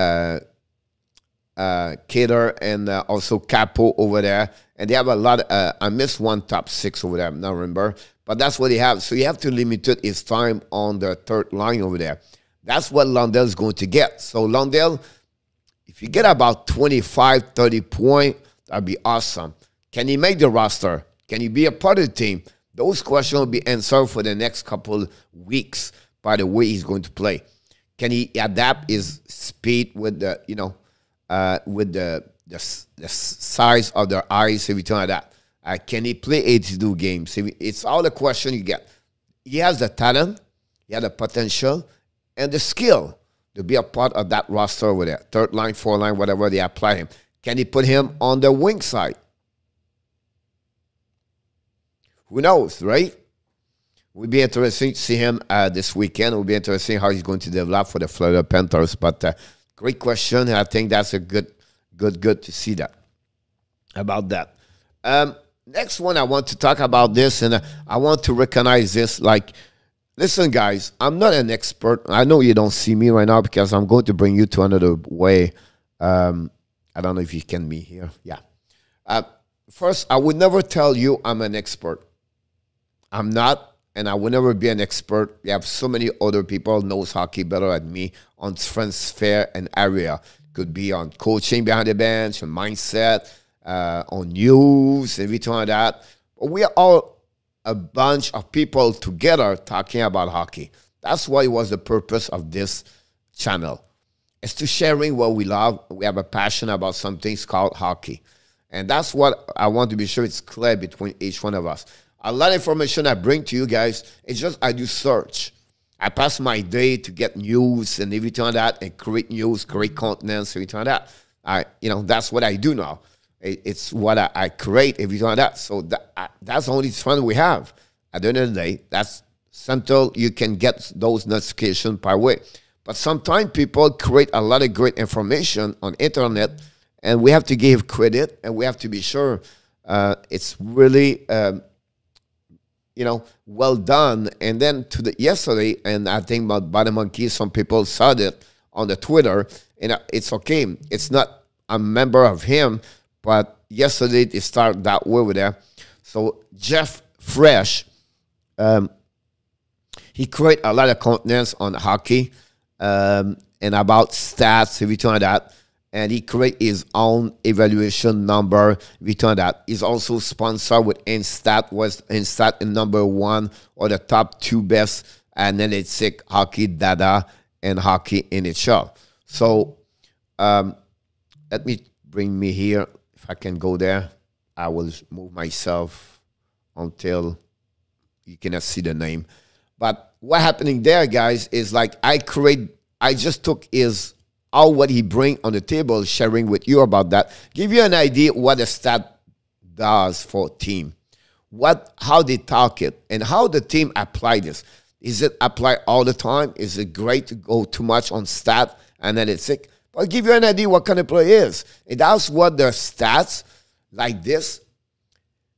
and also Capo over there. And they have a lot I missed one top 6 over there, I don't remember. But that's what they have. So you have to limit his time on the third line over there. That's what Lundell is going to get. So Lundell, if you get about 25, 30 points, that'd be awesome. Can he make the roster? Can he be a part of the team? Those questions will be answered for the next couple weeks by the way he's going to play. Can he adapt his speed with the, with the size of their eyes, everything like that? Can he play 82 games? It's all the question you get. He has the talent, he has the potential, and the skill to be a part of that roster over there. Third line, fourth line, whatever they apply him. Can he put him on the wing side? Who knows, right? Will be interesting to see him this weekend. It will be interesting how he's going to develop for the Florida Panthers. But great question. I think that's a good to see that about that. Next one, I want to talk about this, and I want to recognize this. Like, listen, guys, I'm not an expert. I know you don't see me right now because I'm going to bring you to another way. I don't know if you can be here. Yeah. First, I would never tell you I'm an expert. I'm not, and I will never be an expert. We have so many other people knows hockey better than me on transfer and area. Could be on coaching behind the bench, on mindset, on news, everything like that. But we are all a bunch of people together talking about hockey. That's why it was the purpose of this channel. It's to sharing what we love. We have a passion about something. It's called hockey. And that's what I want to be sure it's clear between each one of us. A lot of information I bring to you guys, it's just I do search. I pass my day to get news and everything like that, and create news, create content, everything like that. That's what I do now. It's what I create, everything like that. So that's the only fun we have. At the end of the day, that's simple. You can get those notifications by way. But sometimes people create a lot of great information on internet, and we have to give credit, and we have to be sure it's really, well done. And then yesterday, and I think about Body Monkey, some people saw it on the Twitter, and it's okay. It's not a member of him, but yesterday it started that way with that. So JFRESH, he create a lot of contents on hockey and about stats, everything like that. And he create his own evaluation number, everything like that. He's also sponsored with Instat, was Instat in #1 or the top 2 best analytic hockey data and hockey NHL. So let me bring me here. If I can go there, I will move myself until you cannot see the name. But what happening there, guys, is like I just took all what he bring on the table, sharing with you about that. Give you an idea what a stat does for a team. How they talk it, and how the team apply this. Is it applied all the time? Is it great to go too much on stat analytic? I'll give you an idea what kind of player is. And that's what their stats like this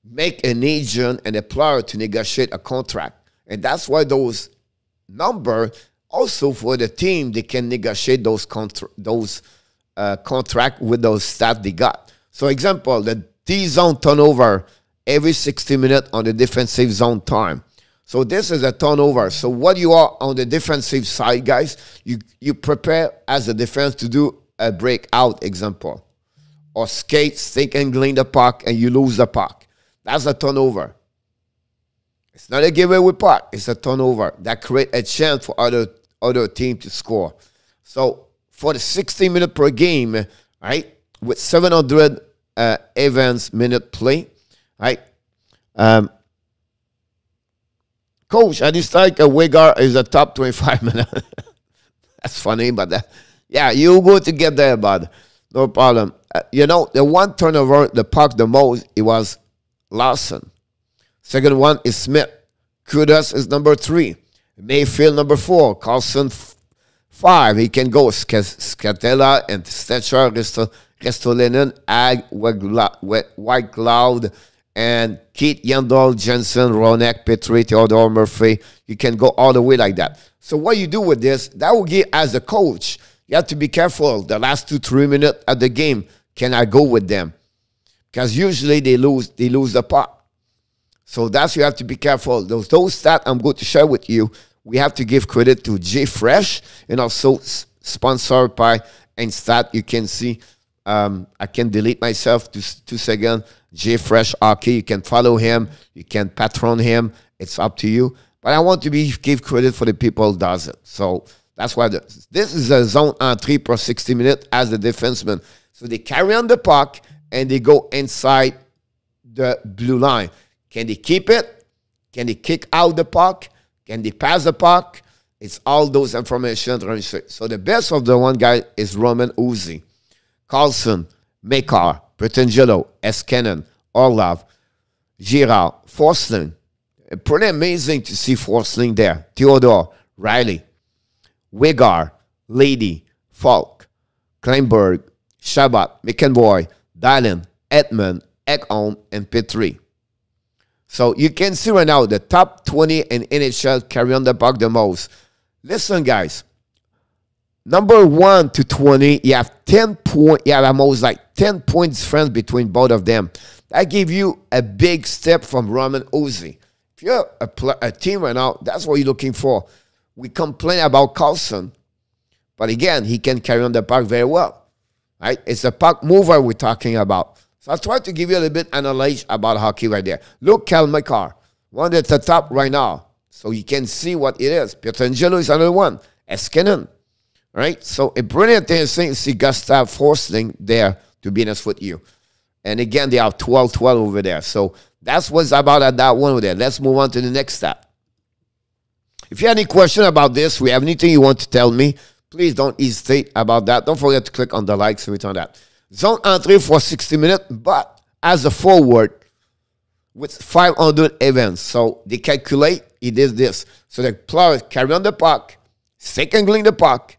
make an agent and a player to negotiate a contract. And that's why those numbers, also for the team, they can negotiate those contract with those stats they got. So example, the D-zone turnover every 60 minutes on the defensive zone time. So this is a turnover. So what you are on the defensive side, guys, you prepare as a defense to do a breakout example. Or skate, stick and glean the puck, and you lose the puck. That's a turnover. It's not a giveaway puck. It's a turnover that create a chance for other team to score. So for the 60 minutes per game, right, with 700 events minute play, right, Coach, I just like a Wigger is a top 25 minutes. That's funny, but yeah, you go to get there, bud. No problem. The one turnover, the puck the most, it was Larson. Second one is Smith. Kudos is #3. Mayfield #4. Carlson 5. He can go Scatella and Stetcher, Ristolainen, Ag, White Cloud, and Keith Yandel, Jensen, Ronek, Petrie, Theodore Murphy. You can go all the way like that. So what you do with this, that will give, as a coach, you have to be careful. The last 2-3 minutes of the game, can I go with them? Because usually they lose the puck. So that's you have to be careful. Those stats I'm going to share with you, we have to give credit to JFRESH, and also sponsored by Instat. You can see, I can delete myself 2 seconds. JFRESH Hockey, you can follow him, you can patron him, it's up to you. But I want to give credit for the people who does it. So that's why this is a zone entry per 60 minutes as the defenseman. So they carry on the puck and they go inside the blue line. Can they keep it? Can they kick out the puck? Can they pass the puck? It's all those information. So the best of the one guy is Roman Uzi, Carlson, Makar, Bertangelo, Eskennen, Orlov, Girard, Forsling, Pretty amazing to see Forsling there. Theodore, Riley, Wegar, Lady, Falk, Kleinberg, Shabbat, McEnroy, Dylan, Edmund, Ekholm, and Petrie. So you can see right now the top 20 in NHL carry on the puck the most. Listen, guys. Number 1 to 20, you have 10 points. You have almost like 10 points difference between both of them. That gives you a big step from Roman Ozzy. If you're a team right now, that's what you're looking for. We complain about Carlson, but again, he can carry on the puck very well. Right? It's a puck mover we're talking about. So I'll try to give you a little bit analysis about hockey right there. Look, Cal McCarr, one at the top right now. So you can see what it is. Pietrangelo is another one. Eskinen. Right? So a brilliant thing to see Gustav Forsling there, to be honest with you. And again, they have 12-12 over there. So that's what's about at that one over there. Let's move on to the next stat. If you have any question about this, we have anything you want to tell me, please don't hesitate about that. Don't forget to click on the likes and return that. Zone entry for 60 minutes, but as a forward with 500 events. So they calculate, he did this. So the players carry on the puck, stick angling the puck,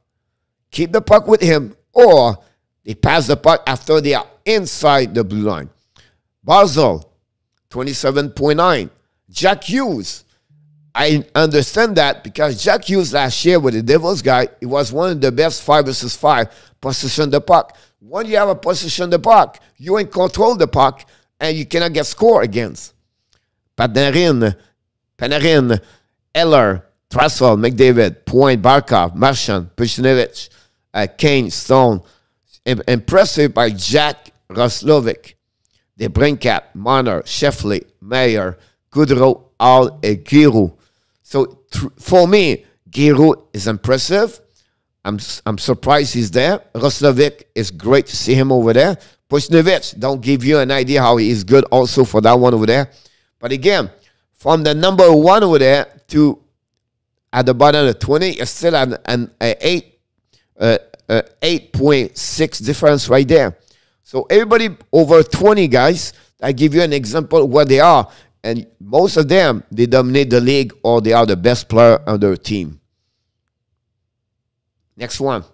keep the puck with him, or they pass the puck after they are inside the blue line. Barzal, 27.9. Jack Hughes. I understand that because Jack Hughes last year with the Devils guy, he was one of the best 5 versus 5 position the puck. When you have a position the puck, you in control the puck and you cannot get score against. Panarin, Eller, Trussell, McDavid, Point, Barkov, Marchand, Pushnovich, Kane, Stone. Impressive by Jack Roslovic, DeBrincat, Marner, Sheffley, Mayer, Goudreau, Hall, and Giroux. So for me, Giroux is impressive. I'm surprised he's there. Roslovic is great to see him over there. Pushnovich, don't give you an idea how he is good also for that one over there. But again, from the number 1 over there to at the bottom of the 20, it's still an 8.6 difference right there. So everybody over 20 guys, I give you an example of where they are. And most of them, they dominate the league or they are the best player on their team. Next one.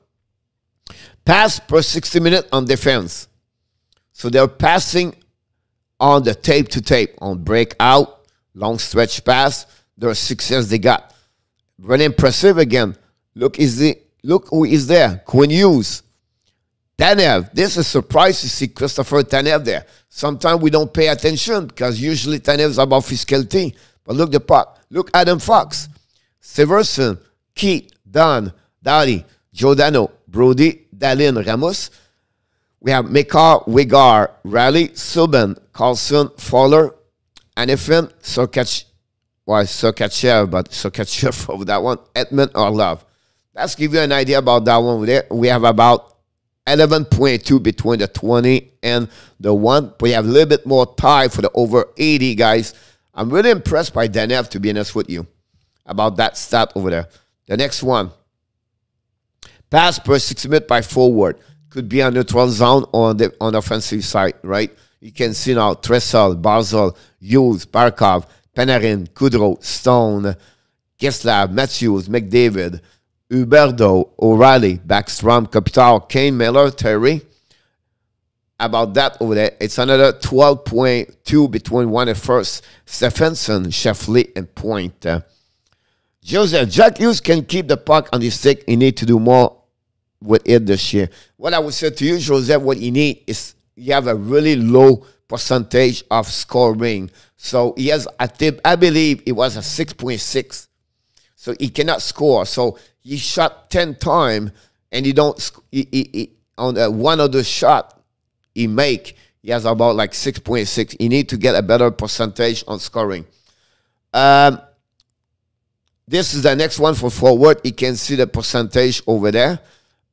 Pass per 60 minutes on defense. So they're passing on the tape to tape, on breakout, long stretch pass. Their success they got. Really impressive again. Look who is there. Quinn Hughes. Tanev. This is a surprise to see Christopher Tanev there. Sometimes we don't pay attention because usually Tanev is about physicality. But look the puck. Look Adam Fox. Severson. Keith. Don. Dowdy. Giordano. Brody. Dallin. Ramos. We have Mekar, Wegar, Riley, Subban, Carlson, Fowler, Anifin, Sergachev, but Sergachev for that one, Edmund or Love. Let's give you an idea about that one. We have about 11.2 between the 20 and the 1. But we have a little bit more tie for the over 80 guys. I'm really impressed by Danev, to be honest with you, about that stat over there. The next one. Pass per 6 minutes by forward. Could be on neutral zone or on the offensive side, right? You can see now Trussell, Barzal, Hughes, Barkov, Panarin, Goudreau, Stone, Getzlaf, Matthews, McDavid, Huberdeau, O'Reilly, Backstrom, Kopitar, Kane, Miller, Terry. About that over there, it's another 12.2 between 1 and first. Stephenson, Sheffley, and Point. Joseph, Jack Hughes can keep the puck on the stick. He need to do more with it this year. What I would say to you, Joseph, what you need is you have a really low percentage of scoring. So he has, I believe it was a 6.6. So he cannot score. So he shot 10 times and he don't, on one of the shot he make, he has about like 6.6. He need to get a better percentage on scoring. This is the next one for forward. You can see the percentage over there.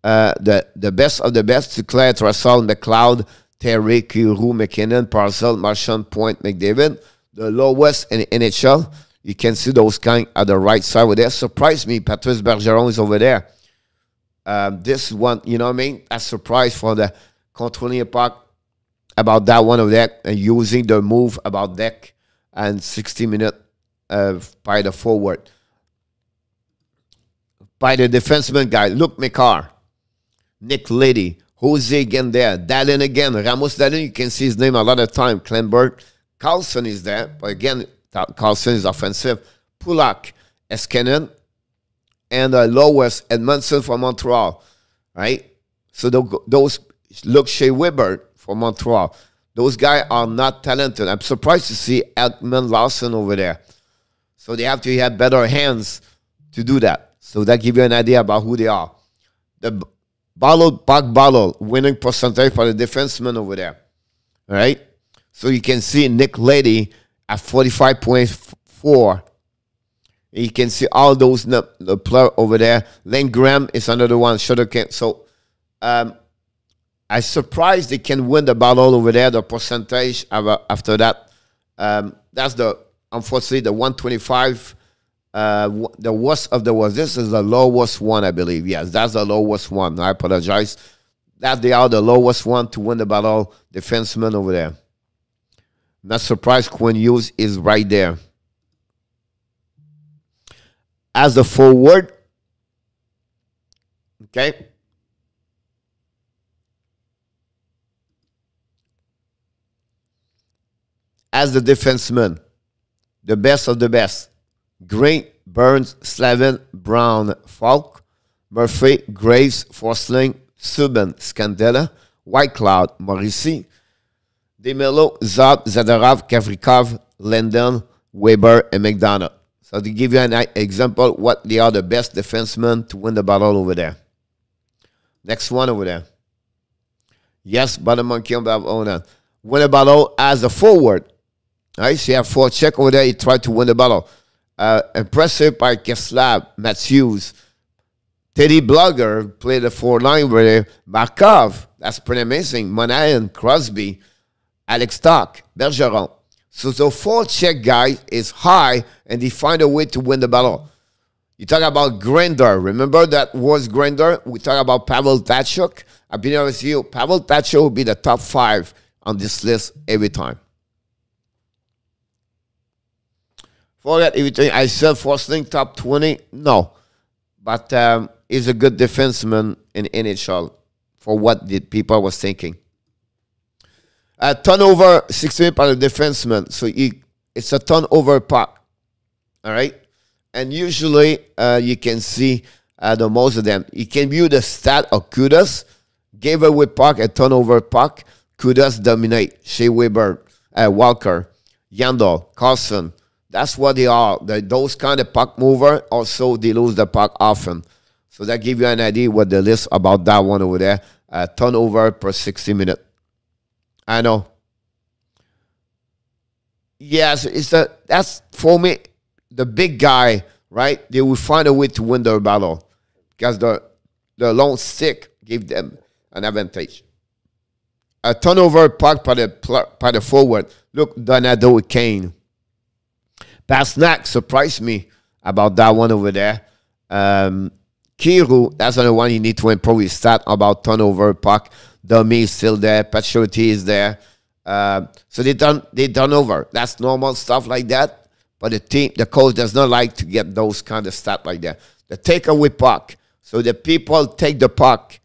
The best of the best, Claire, Trussell, McLeod, Terry, Giroux, McKinnon, Parcell, Marchand, Point, McDavid. The lowest in the NHL. You can see those kind at the right side over there. Surprised me, Patrice Bergeron is over there. This one, you know what I mean? A surprise for the controlling a puck about that one over there and using the move about deck and 60 minute by the forward. By the defenseman guy, Luke McCarr, Nick Liddy, Jose again there, Dallin again, Ramos Dallin, you can see his name a lot of time, Klenberg, Carlson is there, but again, Carlson is offensive, Pulak, Eskenen, and lowest, Edmondson from Montreal, right? So those, look, Shea Weber from Montreal, those guys are not talented. I'm surprised to see Edmund Lawson over there. So they have to have better hands to do that. So that gives you an idea about who they are. The bottle winning percentage for the defenseman over there. All right? So you can see Nick Lady at 45.4. You can see all those the player over there. Lane Graham is another one. So I'm surprised they can win the battle over there. The percentage after that, that's unfortunately the 125. The worst of the worst. This is the lowest one, I believe. Yes, that's the lowest one. I apologize. That they are the lowest one to win the battle. Defenseman over there. Not surprised Quinn Hughes is right there. As the forward, okay. As the defenseman, the best of the best. Green, Burns, Slavin, Brown, Falk, Murphy, Graves, Forsling, Subban, Scandella, Whitecloud, Morrissey, DeMello, Zab, Zadorov, Kavrikov, Linden, Weber, and McDonough. So to give you an example, what they are the best defensemen to win the battle over there. Next one over there. Yes, bottom monkey on the owner. Win the battle as a forward. All right, so you have forecheck over there. He tried to win the battle. Impressive by Keslav, Matthews, Teddy Blogger played the 4-line over there. Markov, that's pretty amazing. Monahan, Crosby, Alex Stock, Bergeron. So the forecheck guy is high, and they find a way to win the battle. You talk about Grinder. Remember that was Grinder? We talk about Pavel Datsyuk. I've been honest with you. Pavel Datsyuk will be the top 5 on this list every time. For that, everything I said, Forsling top 20, no. But he's a good defenseman in NHL for what the people was thinking. Turnover, 60 by the defenseman. So it's a turnover puck. All right? And usually you can see the most of them. You can view the stat of Kudas. Gave away puck, a turnover puck. Kudas dominate. Shea Weber, Walker, Yandel, Carlson. That's what they are. Those kind of puck mover, also they lose the puck often. So that gives you an idea what the list about that one over there. Turnover per 60 minutes. I know. Yes, that's for me, the big guy, right? They will find a way to win their battle. Because the long stick give them an advantage. A turnover puck by the forward. Look, Donato Kane. Pasnak surprised me about that one over there. Kiru, that's another one you need to improve his stat about turnover puck. Dummy is still there. Patrioti is there. So they done over. That's normal stuff like that. But the coach does not like to get those kind of stats like that. The takeaway puck. So the people take the puck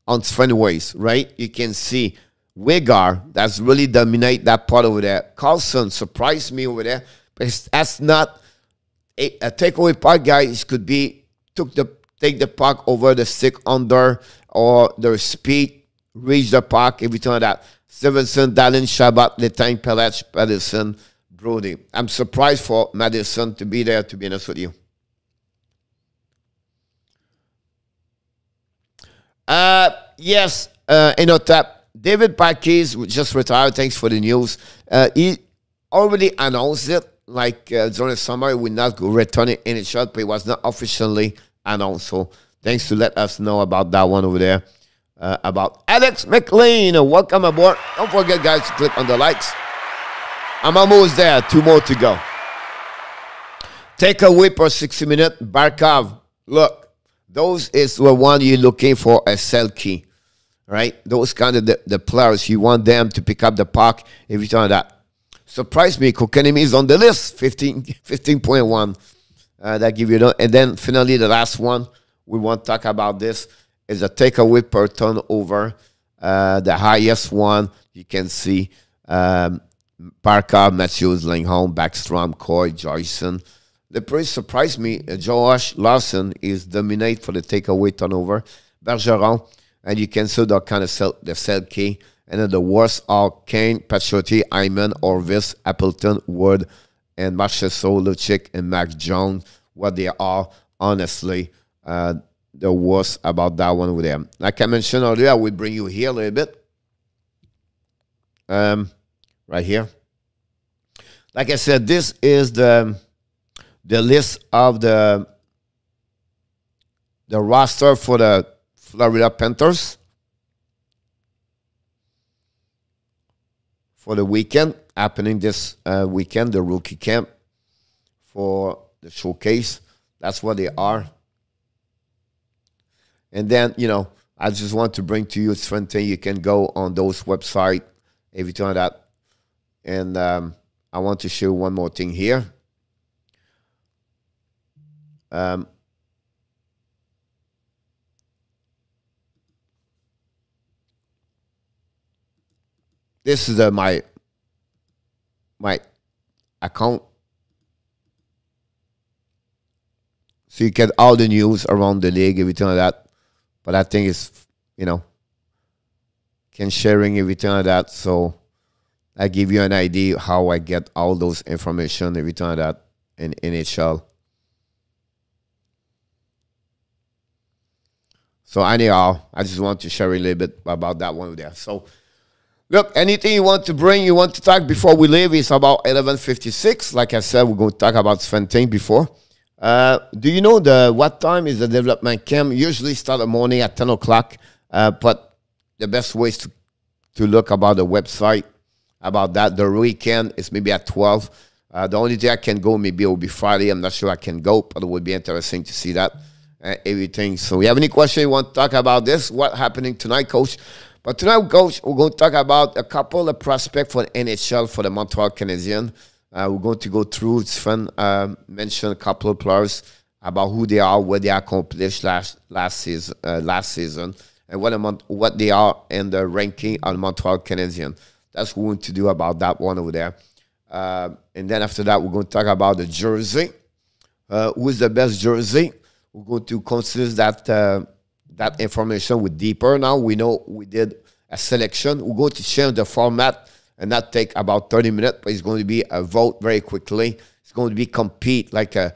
on different ways, right? You can see Wegar, that's really dominate that part over there. Carlson surprised me over there. But that's not a takeaway puck, guys. Could be take the puck over the stick under or the speed, reach the puck, everything like that. Stevenson, Dallin, Shabbat, Letang, Pelech, Madison, Brody. I'm surprised for Madison to be there, to be honest with you. Yes, tap. David Paquet just retired. Thanks for the news. He already announced it. Like during the summer, he will not go returning any shot, but it was not officially announced. So thanks to let us know about that one over there. About Alex McLean. Welcome aboard. Don't forget, guys, to click on the likes. I'm almost there. 2 more to go. Take a whip for 60 minutes. Barkov. Look, those is the one you're looking for a sell key. Right? Those kind of the players, you want them to pick up the puck every time that. surprised me. Kokanemi is on the list, 15.1. That give you the, and then finally the last one we want to talk about this is a takeaway per turnover. The highest one you can see Parker, Matthews, Lindholm, Backstrom, Coy, Joyson. The pretty surprised me. Josh Larson is dominate for the takeaway turnover. Bergeron, and you can see the kind of the cell key. And then the worst are Kane, Pachotti, Hyman, Orvis, Appleton, Wood, and Marchessault, Lucic, and Mac Jones. What they are, honestly, the worst about that one with them. Like I mentioned earlier, I will bring you here a little bit. Right here. Like I said, this is the list of the roster for the Florida Panthers for the weekend, happening this weekend, the rookie camp for the showcase. That's what they are. And then, you know, I just want to bring to you different thing. You can go on those websites, everything like that. And I want to show one more thing here. This is my account. So you get all the news around the league, everything like that. But I think it's, you know, can sharing everything like that. So I give you an idea how I get all those information, everything like that in NHL. So anyhow, I just want to share a little bit about that one there. So look, anything you want to bring, you want to talk before we leave, it's about 11:56. Like I said, we're going to talk about Sventing before. Do you know what time is the development camp? Usually start the morning at 10 o'clock. But the best way is to look about the website about that. The weekend is maybe at 12. The only day I can go maybe it will be Friday. I'm not sure I can go, but it would be interesting to see that. Everything. So you have any question you want to talk about this? What happening tonight, Coach? But tonight, Coach, we're going to talk about a couple of prospects for NHL for the Montreal Canadiens. We're going to go through, Sven mentioned a couple of players about who they are, what they accomplished last season, and what they are in the ranking on Montreal Canadiens. That's what we're going to do about that one over there. And then after that, we're going to talk about the jersey. Who is the best jersey? We're going to consider that information with deeper. Now we know we did a selection. We're going to change the format and that take about 30 minutes, but it's going to be a vote very quickly. It's going to be compete like a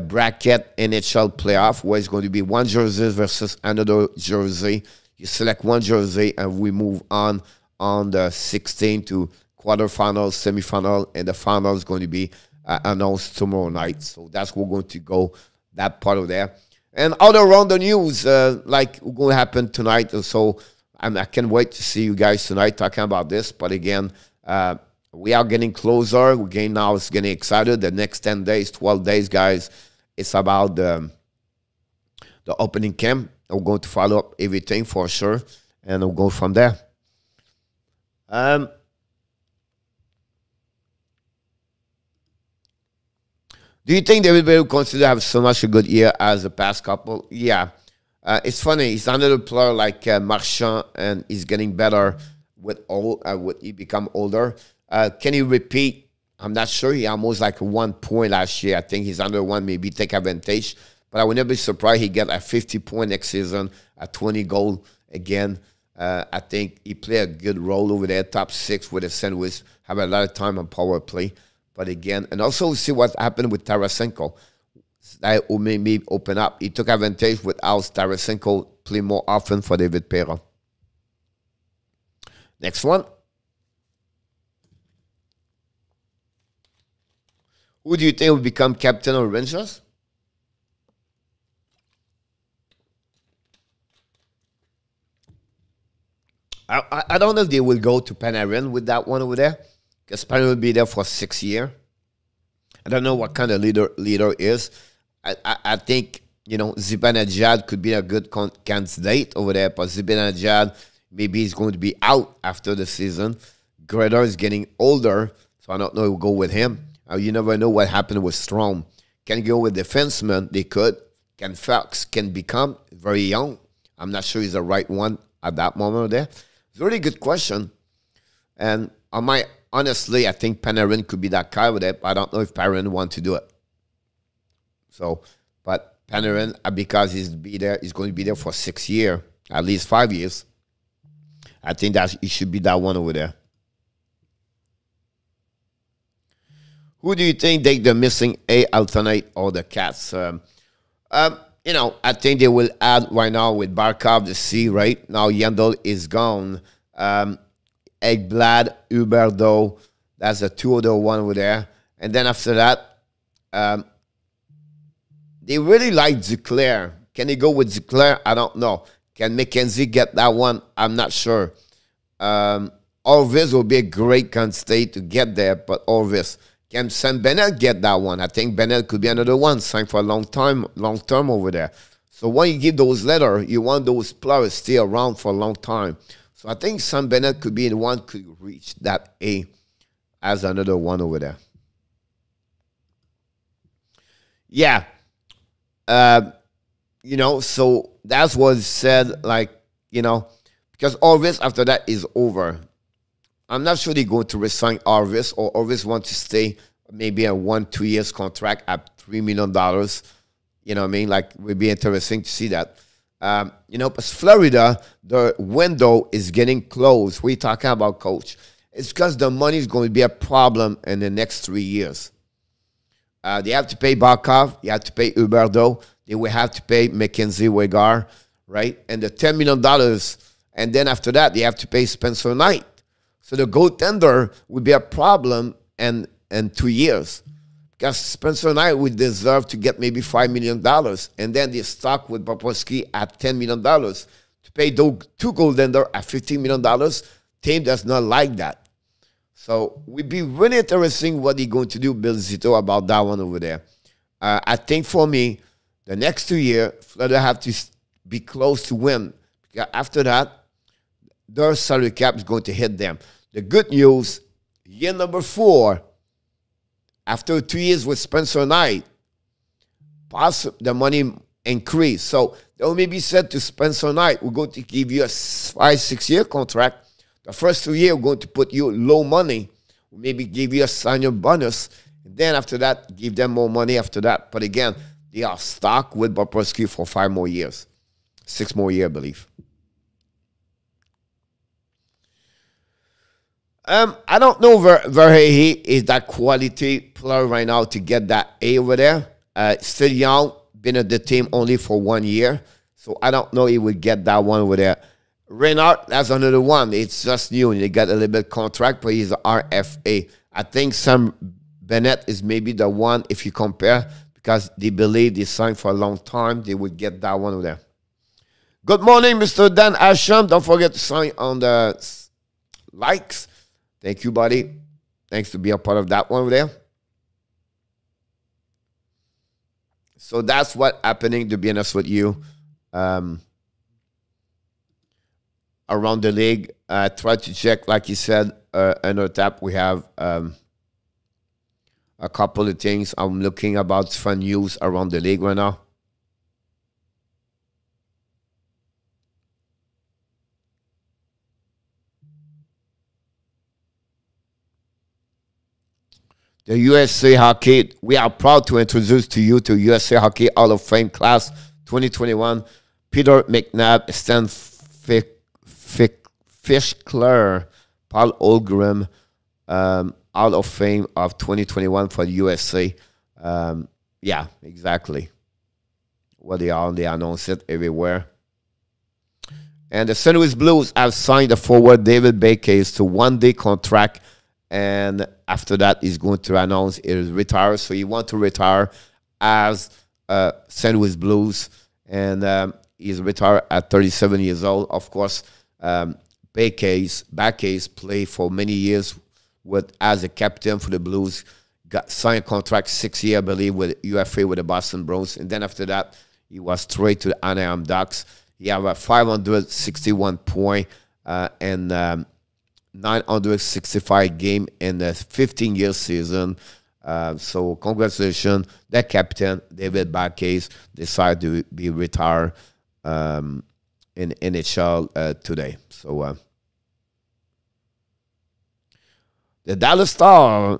bracket NHL playoff where it's going to be one jersey versus another jersey. You select one jersey and we move on the 16 to quarterfinals, semifinal, and the final is going to be announced tomorrow night. So that's what we're going to go that part of there. And all around the news, like what's going to happen tonight. So I can't wait to see you guys tonight talking about this. But again, we are getting closer. Again, now it's getting excited. The next 10 days, 12 days, guys, it's about the opening camp. We're going to follow up everything for sure. And we'll go from there. Do you think they will be able to consider have so much a good year as the past couple? Yeah. It's funny. He's another player like Marchand, and he's getting better with he become older. Can he repeat? I'm not sure. He almost like 1 point last year. I think he's under one, maybe take advantage. But I would never be surprised he get a 50 point next season, a 20 goal again. I think he played a good role over there, top 6 with the St. Louis. Have a lot of time on power play. But again, and also see what happened with Tarasenko. That will maybe open up. He took advantage without Tarasenko play more often for David Perron. Next one. Who do you think will become captain of Rangers? I don't know if they will go to Panarin with that one over there. Because Panarin will be there for 6 years. I don't know what kind of leader is. I think, you know, Zibanejad could be a good candidate over there. But Zibanejad maybe is going to be out after the season. Greder is getting older. So I don't know who go with him. You never know what happened with Strom. Can go with defenseman? They could. Can Fox can become very young? I'm not sure he's the right one at that moment there. It's a really good question. And honestly, I think Panarin could be that guy with it. But I don't know if Panarin want to do it. So, but Panarin, because he's going to be there for 6 years, at least 5 years. I think that he should be that one over there. Who do you think they the missing alternate or the Cats? You know, I think they will add right now with Barkov the C, right? Now Yandel is gone. Ekblad, Huberdeau, that's the two other one over there. And then after that, they really like Duclair. Can they go with Duclair? I don't know. Can McKenzie get that one? I'm not sure. Orvis will be a great candidate to get there, but Orvis. Can Sam Bennett get that one? I think Bennett could be another one signed for a long term over there. So when you give those letters, you want those players to stay around for a long time. So I think Sam Bennett could be the one could reach that A as another one over there. Yeah. You know, so that's what said, like, you know, because Orvis after that is over. I'm not sure they're going to resign Orvis, or Orvis wants to stay maybe a 1-2 years contract at $3 million. You know what I mean? Like, it would be interesting to see that. You know, but Florida, the window is getting close. What are you talking about, Coach? It's because the money is going to be a problem in the next 3 years. They have to pay Barkov. You have to pay Huberdeau. They will have to pay Mackenzie Weegar, right? And the $10 million. And then after that, they have to pay Spencer Knight. So the goaltender would be a problem in 2 years. Because Spencer Knight would deserve to get maybe $5 million. And then they stuck with Bobrovsky at $10 million. To pay those two goaltenders at $15 million, team does not like that. So it would be really interesting what they're going to do, Bill Zito, about that one over there. I think for me, the next 2 years, Florida have to be close to win. Because after that, their salary cap is going to hit them. The good news, year number 4, after 2 years with Spencer Knight, the money increased. So they will maybe said to Spencer Knight, we're going to give you a 5-6 year contract. The first 2 years, we're going to put you low money. We'll maybe give you a sign-on bonus. And then after that, give them more money after that. But again, they are stuck with Bobrovsky for 5 more years. 6 more years, I believe. I don't know where he is that quality player right now to get that A over there. Still young, been at the team only for 1 year. So I don't know he would get that one over there. Reinhardt, that's another one. It's just new. He got a little bit contract, but he's an RFA. I think Sam Bennett is maybe the one, if you compare, because they believe they signed for a long time, they would get that one over there. Good morning, Mr. Dan Asham. Don't forget to sign on the likes. Thank you, buddy. Thanks to be a part of that one over there. So that's what's happening, to be honest with you. Around the league, try to check, like you said, on our tab, we have a couple of things. I'm looking about fun news around the league right now. The USA Hockey, we are proud to introduce to you to USA Hockey Hall of Fame Class 2021, Peter McNabb, Stan Fischler, Paul Olgrim, Hall of Fame of 2021 for the USA. Yeah, exactly. What they are, they announce it everywhere. And the St. Louis Blues have signed the forward David Bakes to 1-day contract. And after that, he's going to announce he retires. So he wants to retire as St. Louis Blues. And he's retired at 37 years old. Of course, Bakes played for many years as a captain for the Blues. Got signed a contract 6 years, I believe, with UFA with the Boston Bruins. And then after that, he was straight to the Anaheim Ducks. He had a 561 point and 965 game in a 15-year season. So congratulations. That captain, David Backes, decided to be retired in NHL today. So the Dallas Stars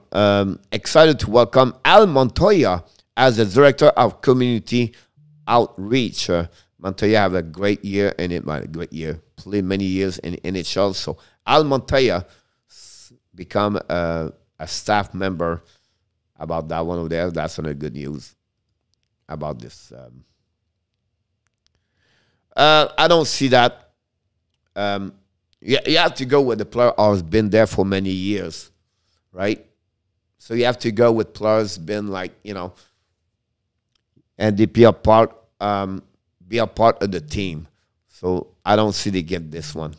excited to welcome Al Montoya as the Director of Community Outreach. Montoya have a great year in it, played many years in NHL. So Al Montoya become a staff member about that one over there. That's another good news about this. I don't see that. You have to go with the player who's been there for many years, right? So you have to go with players been like, and they be a part of the team. So I don't see they get this one.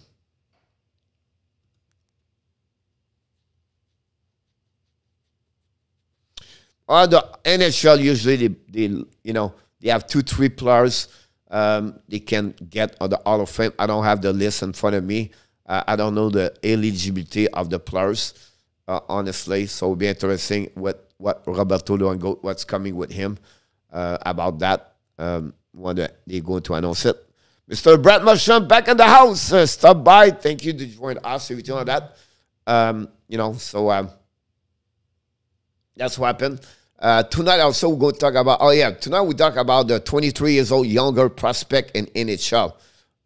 Or the NHL usually they have 2-3 players they can get on the Hall of Fame. I don't have the list in front of me. I don't know the eligibility of the players, honestly. So it'll be interesting what Roberto Luongo, what's coming with him about that when they're going to announce it. Mr. Brett Marchand back in the house. Stop by. Thank you to join us. Everything like that. So that's what happened. Tonight also we're going to talk about, tonight we talk about the 23 years old younger prospect in NHL.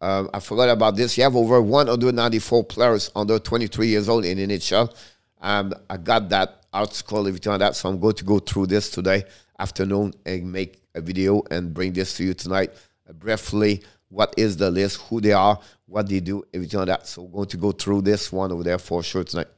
I forgot about this. You have over 194 players under 23 years old in NHL. I got that article, everything like that, so I'm going to go through this today afternoon and make a video and bring this to you tonight. Briefly, what is the list, who they are, what they do, everything like that. So we're going to go through this one over there for sure tonight.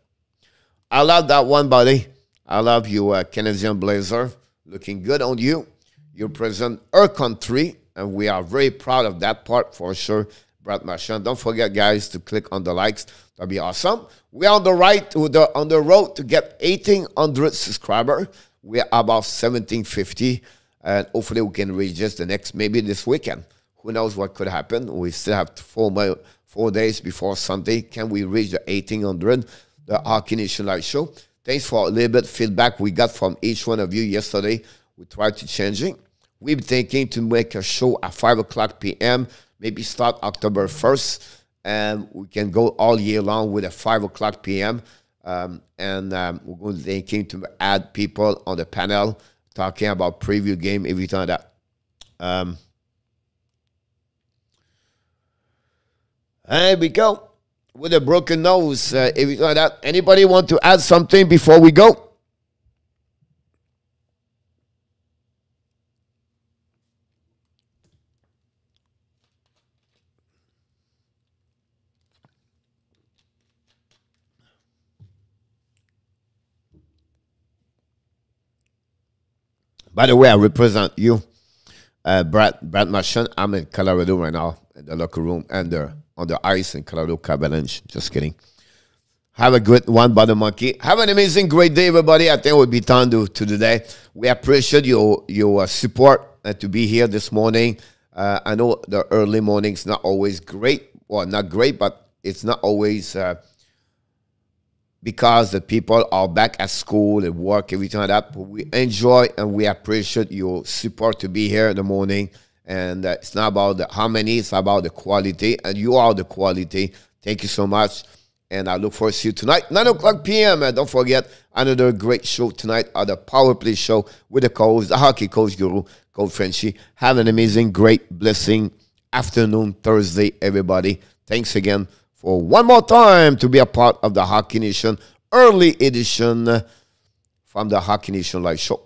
I love that one, buddy. I love you, Canadian Blazer. Looking good on you. You represent our country, and we are very proud of that part for sure, Brett Marchand. Don't forget, guys, to click on the likes. That'll be awesome. We're on the road to get 1,800 subscribers. We're about 1,750, and hopefully we can reach just the next, maybe this weekend. Who knows what could happen? We still have 4 days before Sunday. Can we reach the 1,800? The Hockey Nation Live Show. Thanks for a little bit of feedback we got from each one of you yesterday. We tried to change it. We've been thinking to make a show at 5 o'clock p.m., maybe start October 1st, and we can go all year long with a 5 o'clock p.m. We're going to thinking to add people on the panel talking about preview game, everything like that. There we go. With a broken nose, everything like that. Anybody want to add something before we go? By the way, I represent you, Brad Marchand. I'm in Colorado right now, in the locker room, and on the ice in Colorado Avalanche. Just kidding. Have a good one, Butter Monkey. Have an amazing, great day, everybody. I think it would be time to today. We appreciate your support and to be here this morning. I know the early morning's not always great. Well, not great, but it's not always because the people are back at school and work, everything like that. But we enjoy and we appreciate your support to be here in the morning. And it's not about how many, it's about the quality. And you are the quality. Thank you so much. And I look forward to you tonight, 9 o'clock p.m. Don't forget, another great show tonight at the Power Play Show with the coach, the hockey coach guru, Coach Frenchy. Have an amazing, great, blessing afternoon, Thursday, everybody. Thanks again for one more time to be a part of the Hockey Nation early edition from the Hockey Nation Live Show.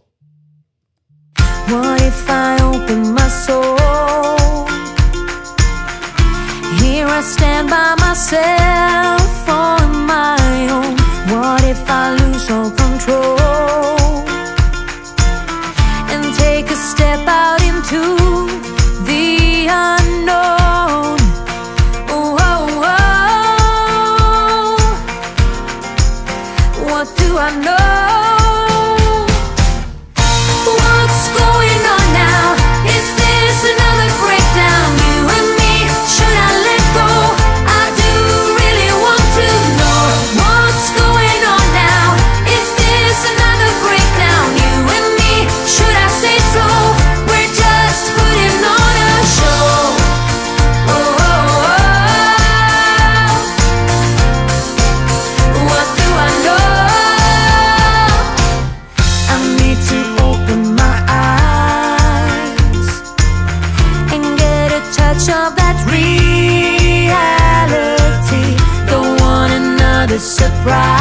What if I open my soul? Here I stand by myself on my own. What if I lose all control and take a step out into the unknown? Oh, oh, oh. What do I know? Another breakdown, you and me. Should I let go? I do surprise.